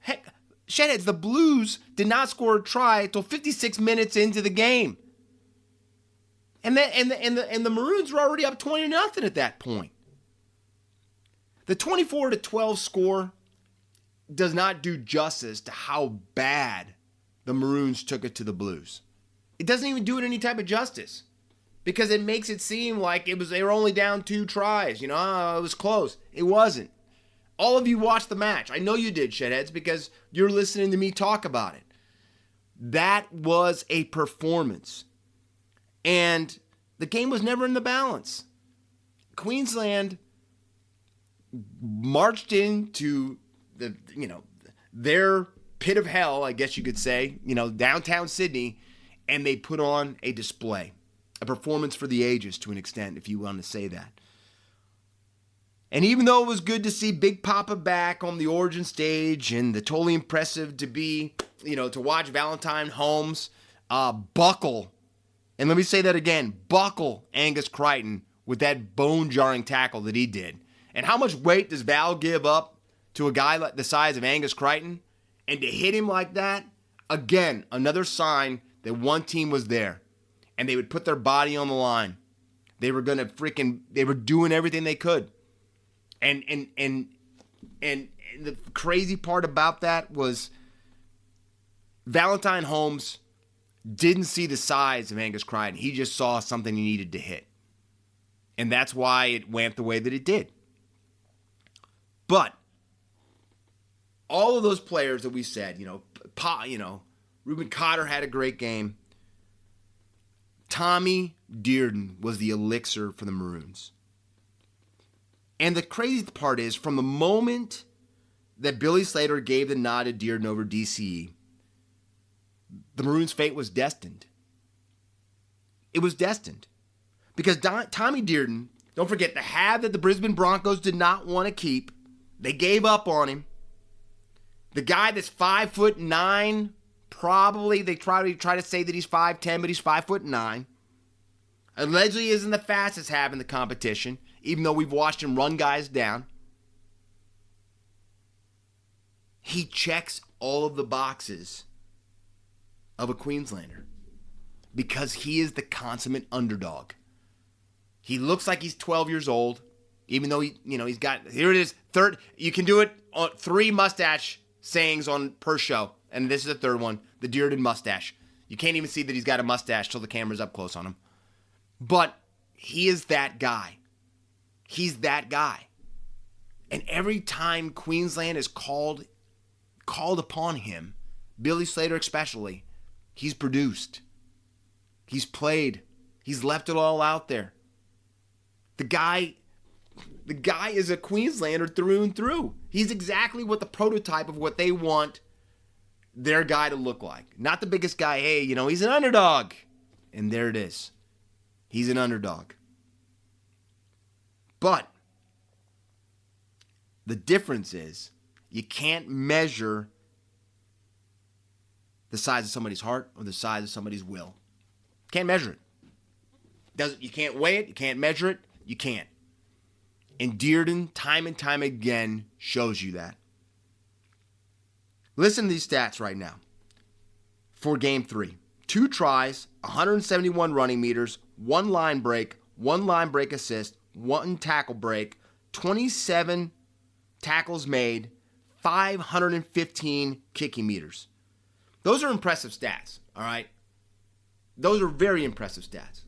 Heck, Shedheads, the Blues did not score a try until 56 minutes into the game. And the Maroons were already up 20-0 at that point. The 24-12 score does not do justice to how bad the Maroons took it to the Blues. It doesn't even do it any type of justice, because it makes it seem like they were only down 2 tries. It was close. It wasn't. All of you watched the match. I know you did, Shedheads, because you're listening to me talk about it. That was a performance. And the game was never in the balance. Queensland marched into their pit of hell, I guess you could say, downtown Sydney, and they put on a display, a performance for the ages to an extent, if you want to say that. And even though it was good to see Big Papa back on the Origin stage, and the totally impressive to be, to watch Valentine Holmes buckle, and let me say that again, buckle Angus Crichton with that bone-jarring tackle that he did. And how much weight does Val give up to a guy like the size of Angus Crichton? And to hit him like that, again, another sign that one team was there. And they would put their body on the line. They were they were doing everything they could. And the crazy part about that was Valentine Holmes didn't see the size of Angus Crichton. He just saw something he needed to hit. And that's why it went the way that it did. But all of those players that we said, Reuben Cotter had a great game. Tommy Dearden was the elixir for the Maroons. And the crazy part is, from the moment that Billy Slater gave the nod to Dearden over DCE, the Maroons' fate was destined. It was destined. Because Tommy Dearden, don't forget, the half that the Brisbane Broncos did not want to keep, they gave up on him. The guy that's 5'9", probably, they try to say that he's 5'10", but he's 5'9". Allegedly isn't the fastest half in the competition, even though we've watched him run guys down. He checks all of the boxes of a Queenslander because he is the consummate underdog. He looks like he's 12 years old, even though he's got, here it is, third. You can do it on 3 mustache sayings per show, and this is the third one, the Dearden mustache. You can't even see that he's got a mustache till the camera's up close on him. But he is that guy. He's that guy. And every time Queensland is called upon him, Billy Slater especially, he's produced. He's played. He's left it all out there. The guy is a Queenslander through and through. He's exactly what the prototype of what they want their guy to look like. Not the biggest guy. Hey, he's an underdog. And there it is. He's an underdog. But the difference is you can't measure the size of somebody's heart or the size of somebody's will. Can't measure it. You can't weigh it. You can't measure it. You can't. And Dearden, time and time again, shows you that. Listen to these stats right now. For Game 3. 2 tries, 171 running meters, 1 line break assist, 1 tackle break, 27 tackles made, 515 kicking meters. Those are impressive stats, all right? Those are very impressive stats.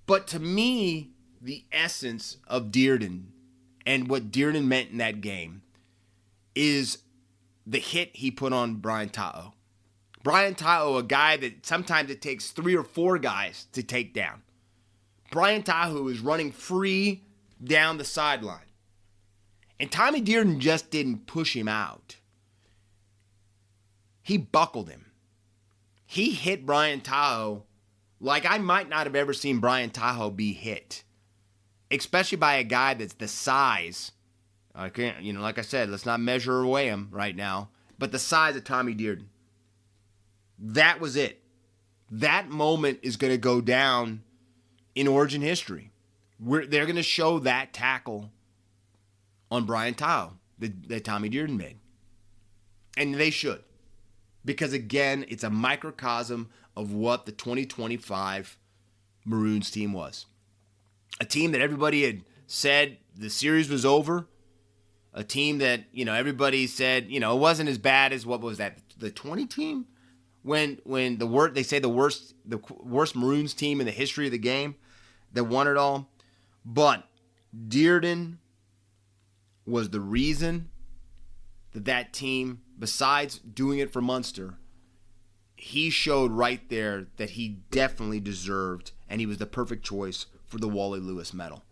But to me, the essence of Dearden and what Dearden meant in that game is the hit he put on Brian Ta'o. Brian Ta'o, a guy that sometimes it takes 3 or 4 guys to take down. Brian Ta'o is running free down the sideline. And Tommy Dearden just didn't push him out. He buckled him. He hit Brian Ta'o like I might not have ever seen Brian Ta'o be hit. Especially by a guy that's the size. I can't, like I said, let's not measure or weigh him right now. But the size of Tommy Dearden. That was it. That moment is going to go down in Origin history. They're going to show that tackle on Brian Ta'o that Tommy Dearden made. And they should. Because, again, it's a microcosm of what the 2025 Maroons team was. A team that everybody had said the series was over. A team that, everybody said, it wasn't as bad as what was that, the 20 team? When they say the worst Maroons team in the history of the game that won it all. But Dearden was the reason that team, besides doing it for Munster, he showed right there that he definitely deserved, and he was the perfect choice for the Wally Lewis medal.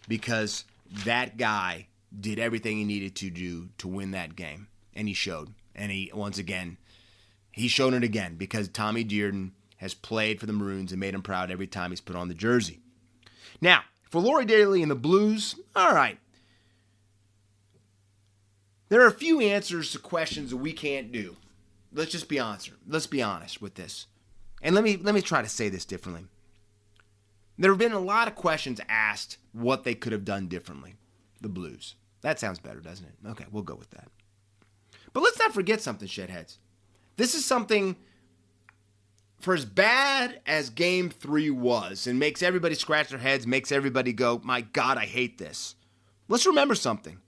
Because that guy did everything he needed to do to win that game. And he showed. And he's shown it again because Tommy Dearden has played for the Maroons and made him proud every time he's put on the jersey. Now, for Lori Daly and the Blues, all right. There are a few answers to questions that we can't do. Let's just be honest. Let's be honest with this. And let me try to say this differently. There have been a lot of questions asked what they could have done differently. The Blues. That sounds better, doesn't it? Okay, we'll go with that. But let's not forget something, Shedheads. This is something, for as bad as Game 3 was, and makes everybody scratch their heads, makes everybody go, my God, I hate this. Let's remember something.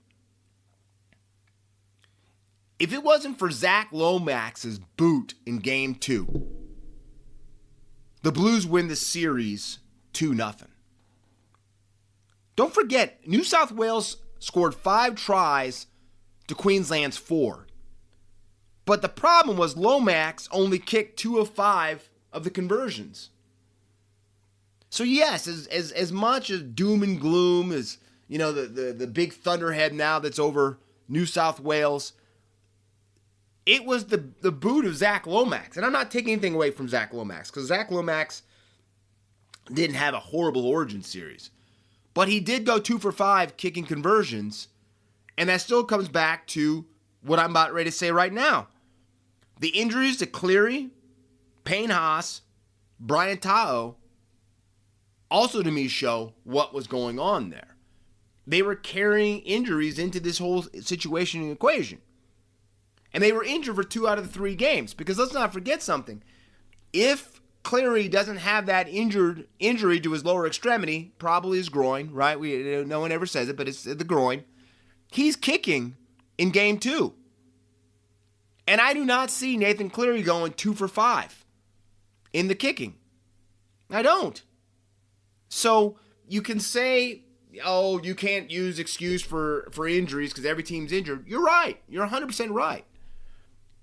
If it wasn't for Zach Lomax's boot in Game 2, the Blues win the series 2-0. Don't forget, New South Wales scored 5 tries to Queensland's 4. But the problem was Lomax only kicked 2 of 5 of the conversions. So yes, as much as doom and gloom as, the big thunderhead now that's over New South Wales, it was the boot of Zach Lomax. And I'm not taking anything away from Zach Lomax, because Zach Lomax didn't have a horrible Origin series. But he did go 2 for 5 kicking conversions, and that still comes back to what I'm about ready to say right now. The injuries to Cleary, Payne Haas, Brian Ta'o also to me show what was going on there. They were carrying injuries into this whole situation and equation. And they were injured for 2 out of the 3 games. Because let's not forget something. If Cleary doesn't have that injury to his lower extremity, probably his groin, right? No one ever says it, but it's the groin. He's kicking in Game 2. And I do not see Nathan Cleary going 2 for 5 in the kicking. I don't. So you can say oh, you can't use excuse for injuries because every team's injured. You're right. You're 100% right.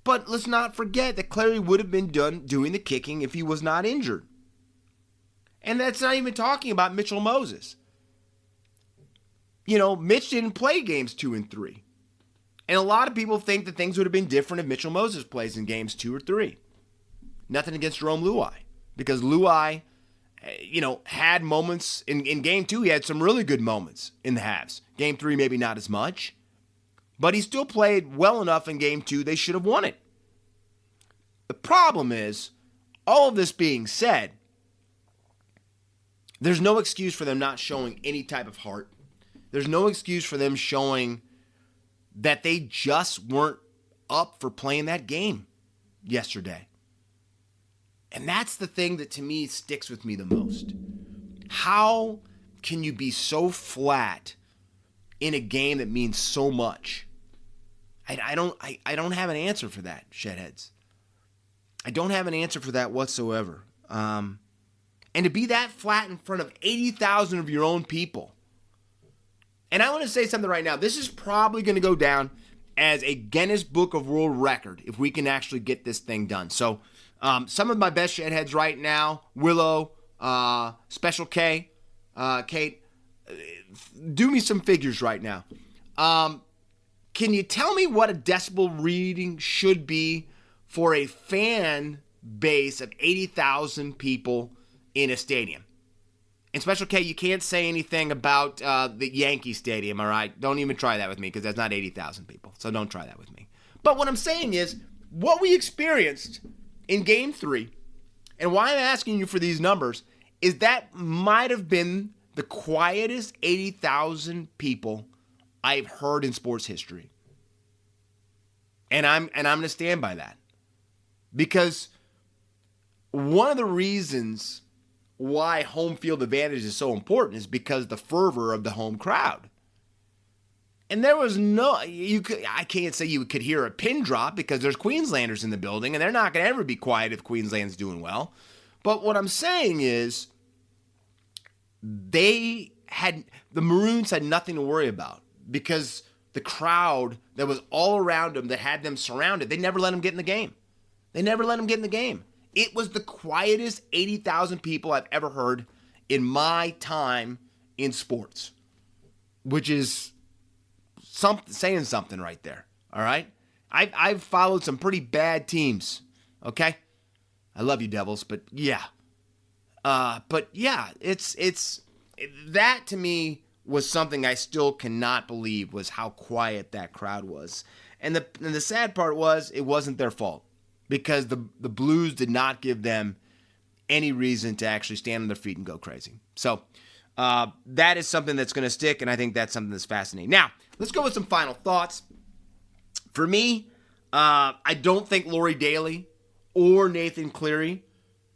But let's not forget that Clary would have been done doing the kicking if he was not injured. And that's not even talking about Mitchell Moses. Mitch didn't play games 2 and 3. And a lot of people think that things would have been different if Mitchell Moses plays in games 2 or 3. Nothing against Jerome Luai. Because Luai, had moments in game 2. He had some really good moments in the halves. Game 3, maybe not as much. But he still played well enough in game 2. They should have won it. The problem is, all of this being said, there's no excuse for them not showing any type of heart. There's no excuse for them showing that they just weren't up for playing that game yesterday. And that's the thing that to me sticks with me the most. How can you be so flat in a game that means so much? I don't have an answer for that, Shedheads. I don't have an answer for that whatsoever. And to be that flat in front of 80,000 of your own people. And I want to say something right now. This is probably going to go down as a Guinness Book of World Record if we can actually get this thing done. So some of my best Shedheads right now, Willow, Special K, Kate, do me some figures right now. Can you tell me what a decibel reading should be for a fan base of 80,000 people in a stadium? And Special K, you can't say anything about the Yankee Stadium, all right? Don't even try that with me because that's not 80,000 people. So don't try that with me. But what I'm saying is what we experienced in Game 3 and why I'm asking you for these numbers is that might have been the quietest 80,000 people I've heard in sports history. And I'm going to stand by that. Because one of the reasons why home field advantage is so important is because the fervor of the home crowd. And there was I can't say you could hear a pin drop because there's Queenslanders in the building and they're not going to ever be quiet if Queensland's doing well. But what I'm saying is the Maroons had nothing to worry about because the crowd that was all around them that had them surrounded, they never let them get in the game. It was the quietest 80,000 people I've ever heard in my time in sports, which is saying something right there, all right? I've followed some pretty bad teams, okay? I love you, Devils, but yeah. It's that to me was something I still cannot believe was how quiet that crowd was. And the sad part was it wasn't their fault because the Blues did not give them any reason to actually stand on their feet and go crazy. So that is something that's going to stick, and I think that's something that's fascinating. Now, let's go with some final thoughts. For me, I don't think Lori Daly or Nathan Cleary,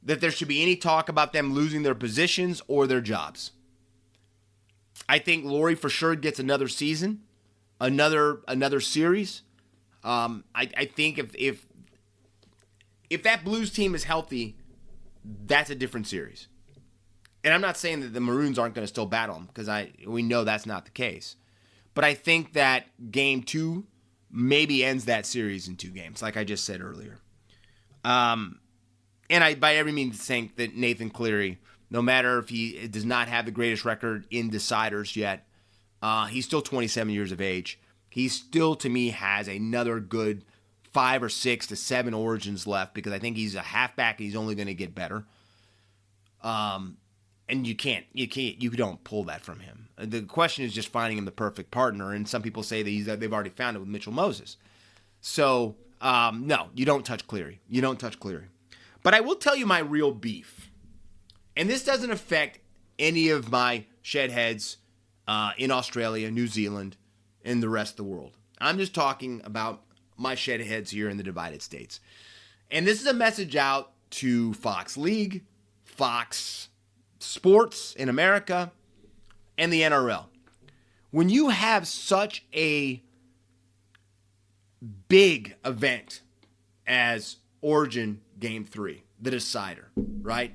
that there should be any talk about them losing their positions or their jobs. I think Lori for sure gets another season, another series. I think if that Blues team is healthy, that's a different series. And I'm not saying that the Maroons aren't going to still battle them because we know that's not the case. But I think that Game 2 maybe ends that series in 2 games, like I just said earlier. And I, by every means, think that Nathan Cleary, no matter if he does not have the greatest record in deciders yet, he's still 27 years of age. He still, to me, has another good 5 or 6 to 7 origins left because I think he's a halfback and he's only going to get better. And you don't pull that from him. The question is just finding him the perfect partner. And some people say that they've already found it with Mitchell Moses. So, no, you don't touch Cleary. But I will tell you my real beef. And this doesn't affect any of my shedheads in Australia, New Zealand, and the rest of the world. I'm just talking about my shedheads here in the Divided States. And this is a message out to Fox League, Fox Sports in America, and the NRL. When you have such a big event as Origin Game 3, the decider, right?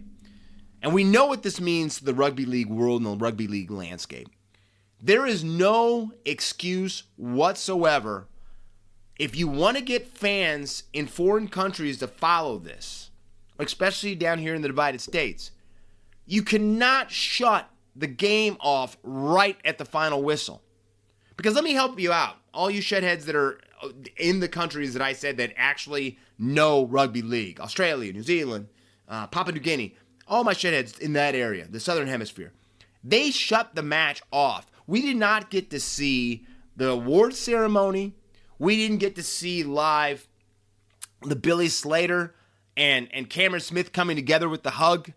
And we know what this means to the rugby league world and the rugby league landscape. There is no excuse whatsoever if you want to get fans in foreign countries to follow this, especially down here in the divided states. You cannot shut the game off right at the final whistle. Because let me help you out. All you shedheads that are in the countries that I said that actually know rugby league. Australia, New Zealand, Papua New Guinea. All my shedheads in that area, the southern hemisphere. They shut the match off. We did not get to see the award ceremony. We didn't get to see live the Billy Slater and Cameron Smith coming together with the hug.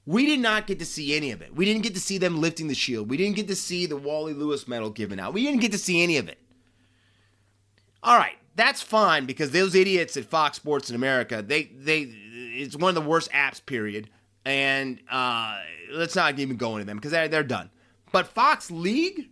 We did not get to see any of it. We didn't get to see them lifting the shield. We didn't get to see the Wally Lewis medal given out. We didn't get to see any of it. All right, that's fine because those idiots at Fox Sports in America, it's one of the worst apps, period. And let's not even go into them because they're done. But Fox League,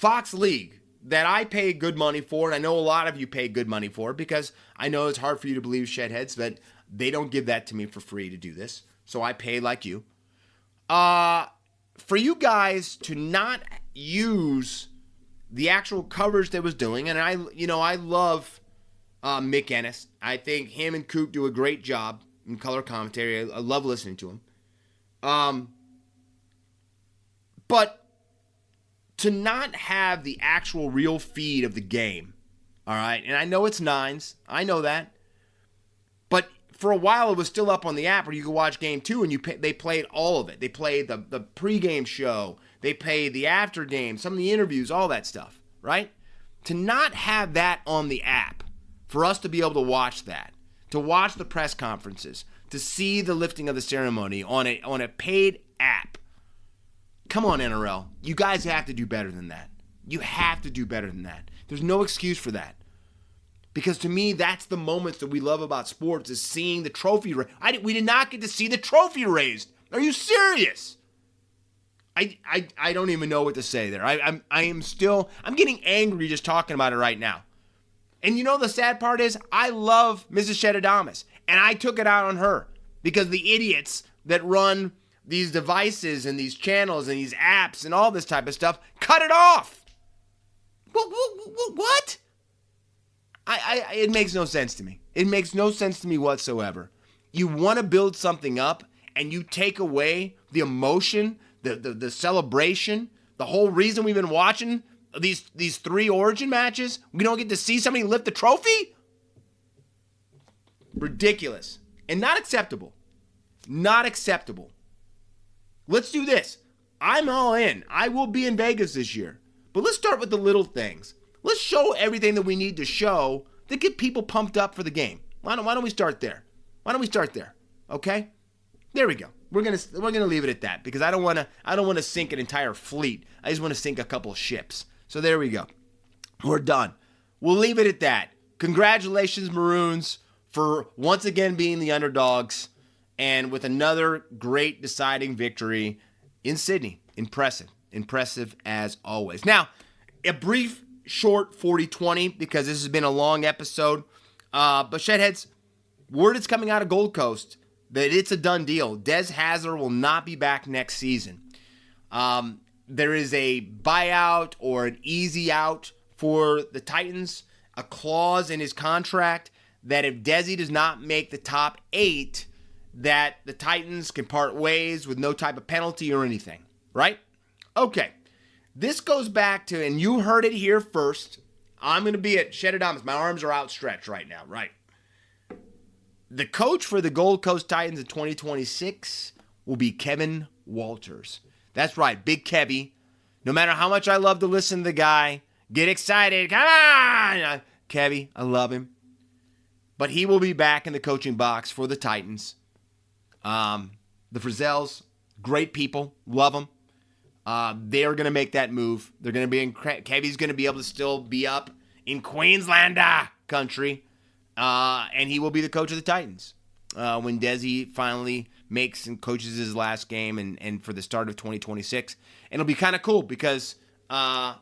that I pay good money for, and I know a lot of you pay good money for because I know it's hard for you to believe, shedheads, that they don't give that to me for free to do this. So I pay like you. For you guys to not use the actual coverage that was doing, and I love Mick Ennis. I think him and Coop do a great job in color commentary. I love listening to him. But to not have the actual real feed of the game, all right, and I know it's nines. I know that. But for a while, it was still up on the app where you could watch Game 2, and they played all of it. They played the pregame show. They played the after game, some of the interviews, all that stuff, right? To not have that on the app, for us to be able to watch that, to watch the press conferences, to see the lifting of the ceremony on a paid app. Come on, NRL. You guys have to do better than that. You have to do better than that. There's no excuse for that. Because to me, that's the moments that we love about sports, is seeing the trophy raised. We did not get to see the trophy raised. Are you serious? I don't even know what to say there. I'm getting angry just talking about it right now. And you know the sad part is, I love Mrs. Shedadamus, and I took it out on her because the idiots that run these devices and these channels and these apps and all this type of stuff cut it off. What? It makes no sense to me. It makes no sense to me whatsoever. You want to build something up and you take away the emotion, the celebration, the whole reason we've been watching these 3 Origin matches. We don't get to see somebody lift the trophy? Ridiculous. And not acceptable. Not acceptable. Let's do this. I'm all in. I will be in Vegas this year. But let's start with the little things. Let's show everything that we need to show to get people pumped up for the game. Why don't we start there? Okay? There we go. We're gonna leave it at that because I don't want to sink an entire fleet. I just want to sink a couple of ships. So there we go. We're done. We'll leave it at that. Congratulations, Maroons, for once again being the underdogs and with another great deciding victory in Sydney. Impressive as always. Now, a brief short 40-20 because this has been a long episode. But Shedheads, word is coming out of Gold Coast that it's a done deal. Des Hasler will not be back next season. There is a buyout or an easy out for the Titans, a clause in his contract that if Desi does not make the top 8, that the Titans can part ways with no type of penalty or anything, right? Okay. This goes back to, and you heard it here first, I'm going to be at Shedadamus. My arms are outstretched right now, right? The coach for the Gold Coast Titans in 2026 will be Kevin Walters. That's right, Big Kevy. No matter how much I love to listen to the guy, get excited, come on! Kevy, I love him. But he will be back in the coaching box for the Titans. The Frizzels, great people, love them. They are going to make that move. They're going to be Kevy's going to be able to still be up in Queenslander country, and he will be the coach of the Titans when Desi finally makes and coaches his last game and for the start of 2026. And it'll be kind of cool because, it'll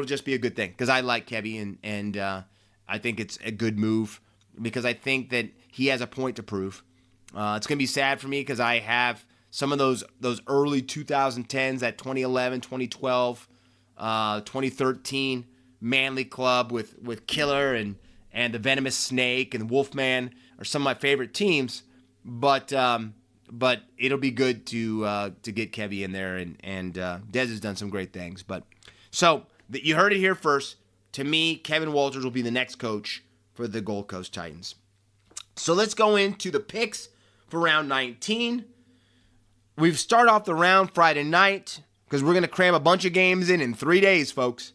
just be a good thing because I like Kevy and I think it's a good move because I think that he has a point to prove. It's going to be sad for me because I have some of those early 2010s, that 2011, 2012, 2013 Manly club with Killer and the Venomous Snake and Wolfman are some of my favorite teams. But it'll be good to get Kevy in there, and Dez has done some great things. But so you heard it here first. To me, Kevin Walters will be the next coach for the Gold Coast Titans. So let's go into the picks for round 19. We've started off the round Friday night because we're going to cram a bunch of games in 3 days, folks.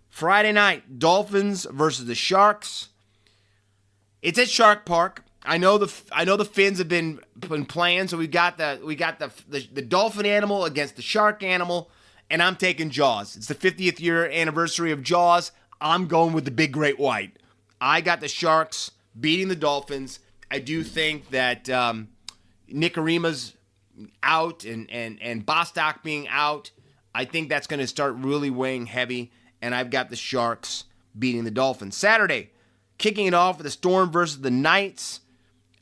Friday night, Dolphins versus the Sharks. It's at Shark Park. I know the Finns have been playing, so we got the dolphin animal against the shark animal, and I'm taking Jaws. It's the 50th year anniversary of Jaws. I'm going with the big great white. I got the Sharks beating the Dolphins. I do think that Nikorima's out and Bostock being out, I think that's going to start really weighing heavy, and I've got the Sharks beating the Dolphins. Saturday, kicking it off with the Storm versus the Knights.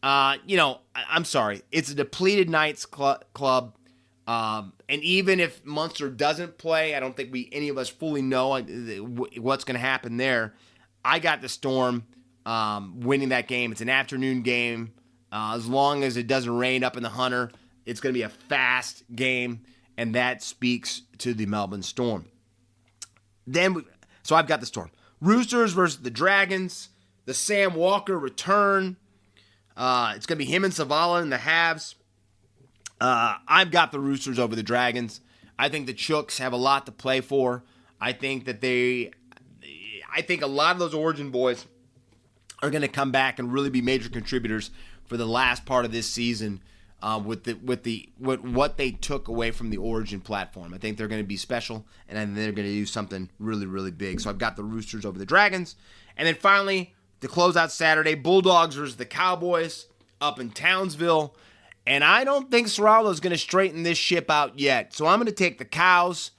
I'm sorry. It's a depleted Knights club. And even if Munster doesn't play, I don't think any of us fully know what's going to happen there. I got the Storm winning that game. It's an afternoon game. As long as it doesn't rain up in the Hunter, it's going to be a fast game, and that speaks to the Melbourne Storm. So I've got the Storm. Roosters versus the Dragons. The Sam Walker return. It's going to be him and Savala in the halves. I've got the Roosters over the Dragons. I think the Chooks have a lot to play for. I think a lot of those Origin boys are going to come back and really be major contributors for the last part of this season with what they took away from the Origin platform. I think they're going to be special, and I think they're going to do something really, really big. So I've got the Roosters over the Dragons. And then finally, to close out Saturday, Bulldogs versus the Cowboys up in Townsville. And I don't think Serralo's going to straighten this ship out yet. So I'm going to take the Cows.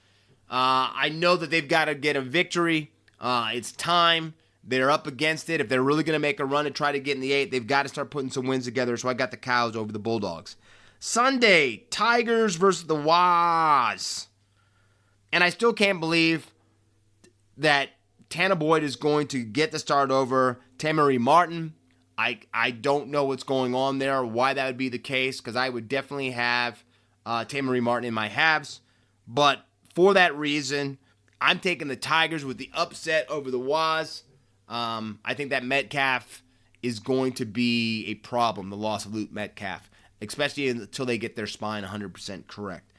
I know that they've got to get a victory. It's time. They're up against it. If they're really going to make a run and try to get in the 8, they've got to start putting some wins together. So I got the Cows over the Bulldogs. Sunday, Tigers versus the Waz. And I still can't believe that Tanner Boyd is going to get the start over Temery Martin. I don't know what's going on there, or why that would be the case, because I would definitely have Temery Martin in my halves. But for that reason, I'm taking the Tigers with the upset over the Waz. I think that Metcalf is going to be a problem, the loss of Luke Metcalf, especially until they get their spine 100% correct.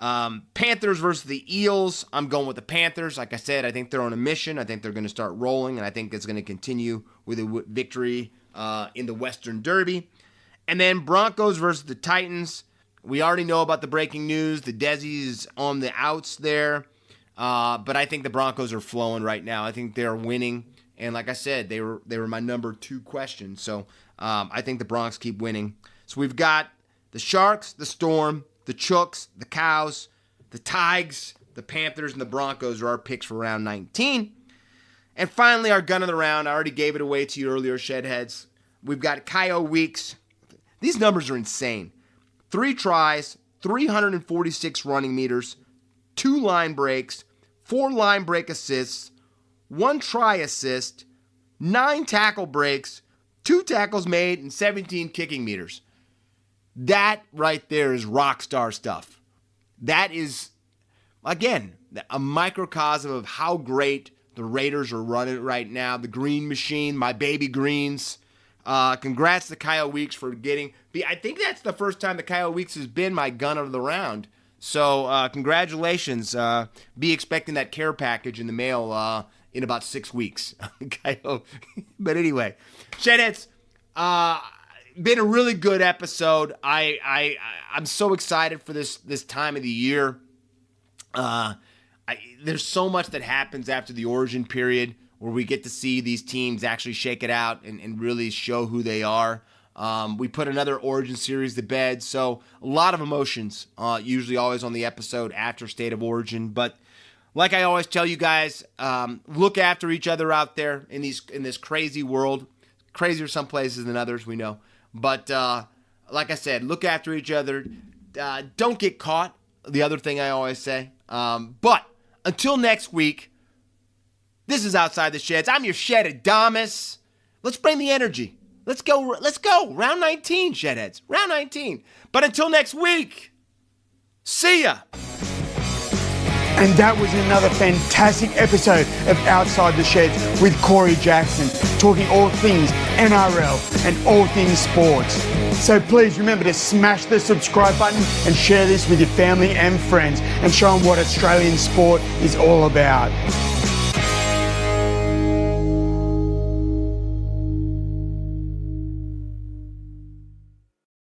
Panthers versus the Eels. I'm going with the Panthers. Like I said, I think they're on a mission. I think they're going to start rolling, and I think it's going to continue with a victory in the Western Derby. And then Broncos versus the Titans. We already know about the breaking news. The Desi's on the outs there. But I think the Broncos are flowing right now. I think they're winning. And like I said, they were my number 2 question. So I think the Broncs keep winning. So we've got the Sharks, the Storm, the Chooks, the Cows, the Tigers, the Panthers, and the Broncos are our picks for round 19. And finally, our gun of the round. I already gave it away to you earlier, Shedheads. We've got Kyle Weeks. These numbers are insane. 3 tries, 346 running meters, 2 line breaks, 4 line break assists, 1 try assist, 9 tackle breaks, 2 tackles made, and 17 kicking meters. That right there is rock star stuff. That is, again, a microcosm of how great the Raiders are running right now. The Green Machine, my baby Greens. Congrats to Kyle Weeks for getting... I think that's the first time that Kyle Weeks has been my gun of the round. So congratulations. Be expecting that care package in the mail in about 6 weeks. But anyway, Shedheads, been a really good episode. I'm so excited for this time of the year. There's so much that happens after the Origin period where we get to see these teams actually shake it out and really show who they are. We put another Origin series to bed, so a lot of emotions, usually always on the episode after State of Origin. But like I always tell you guys, look after each other out there in this crazy world. Crazier some places than others, we know. But like I said, look after each other. Don't get caught. The other thing I always say. But until next week, this is Outside the Sheds. I'm your Shedadamus. Let's bring the energy. Let's go. Round 19, Shedheads. Round 19. But until next week, see ya. And that was another fantastic episode of Outside the Sheds with Corey Jackson, talking all things NRL and all things sports. So please remember to smash the subscribe button and share this with your family and friends and show them what Australian sport is all about.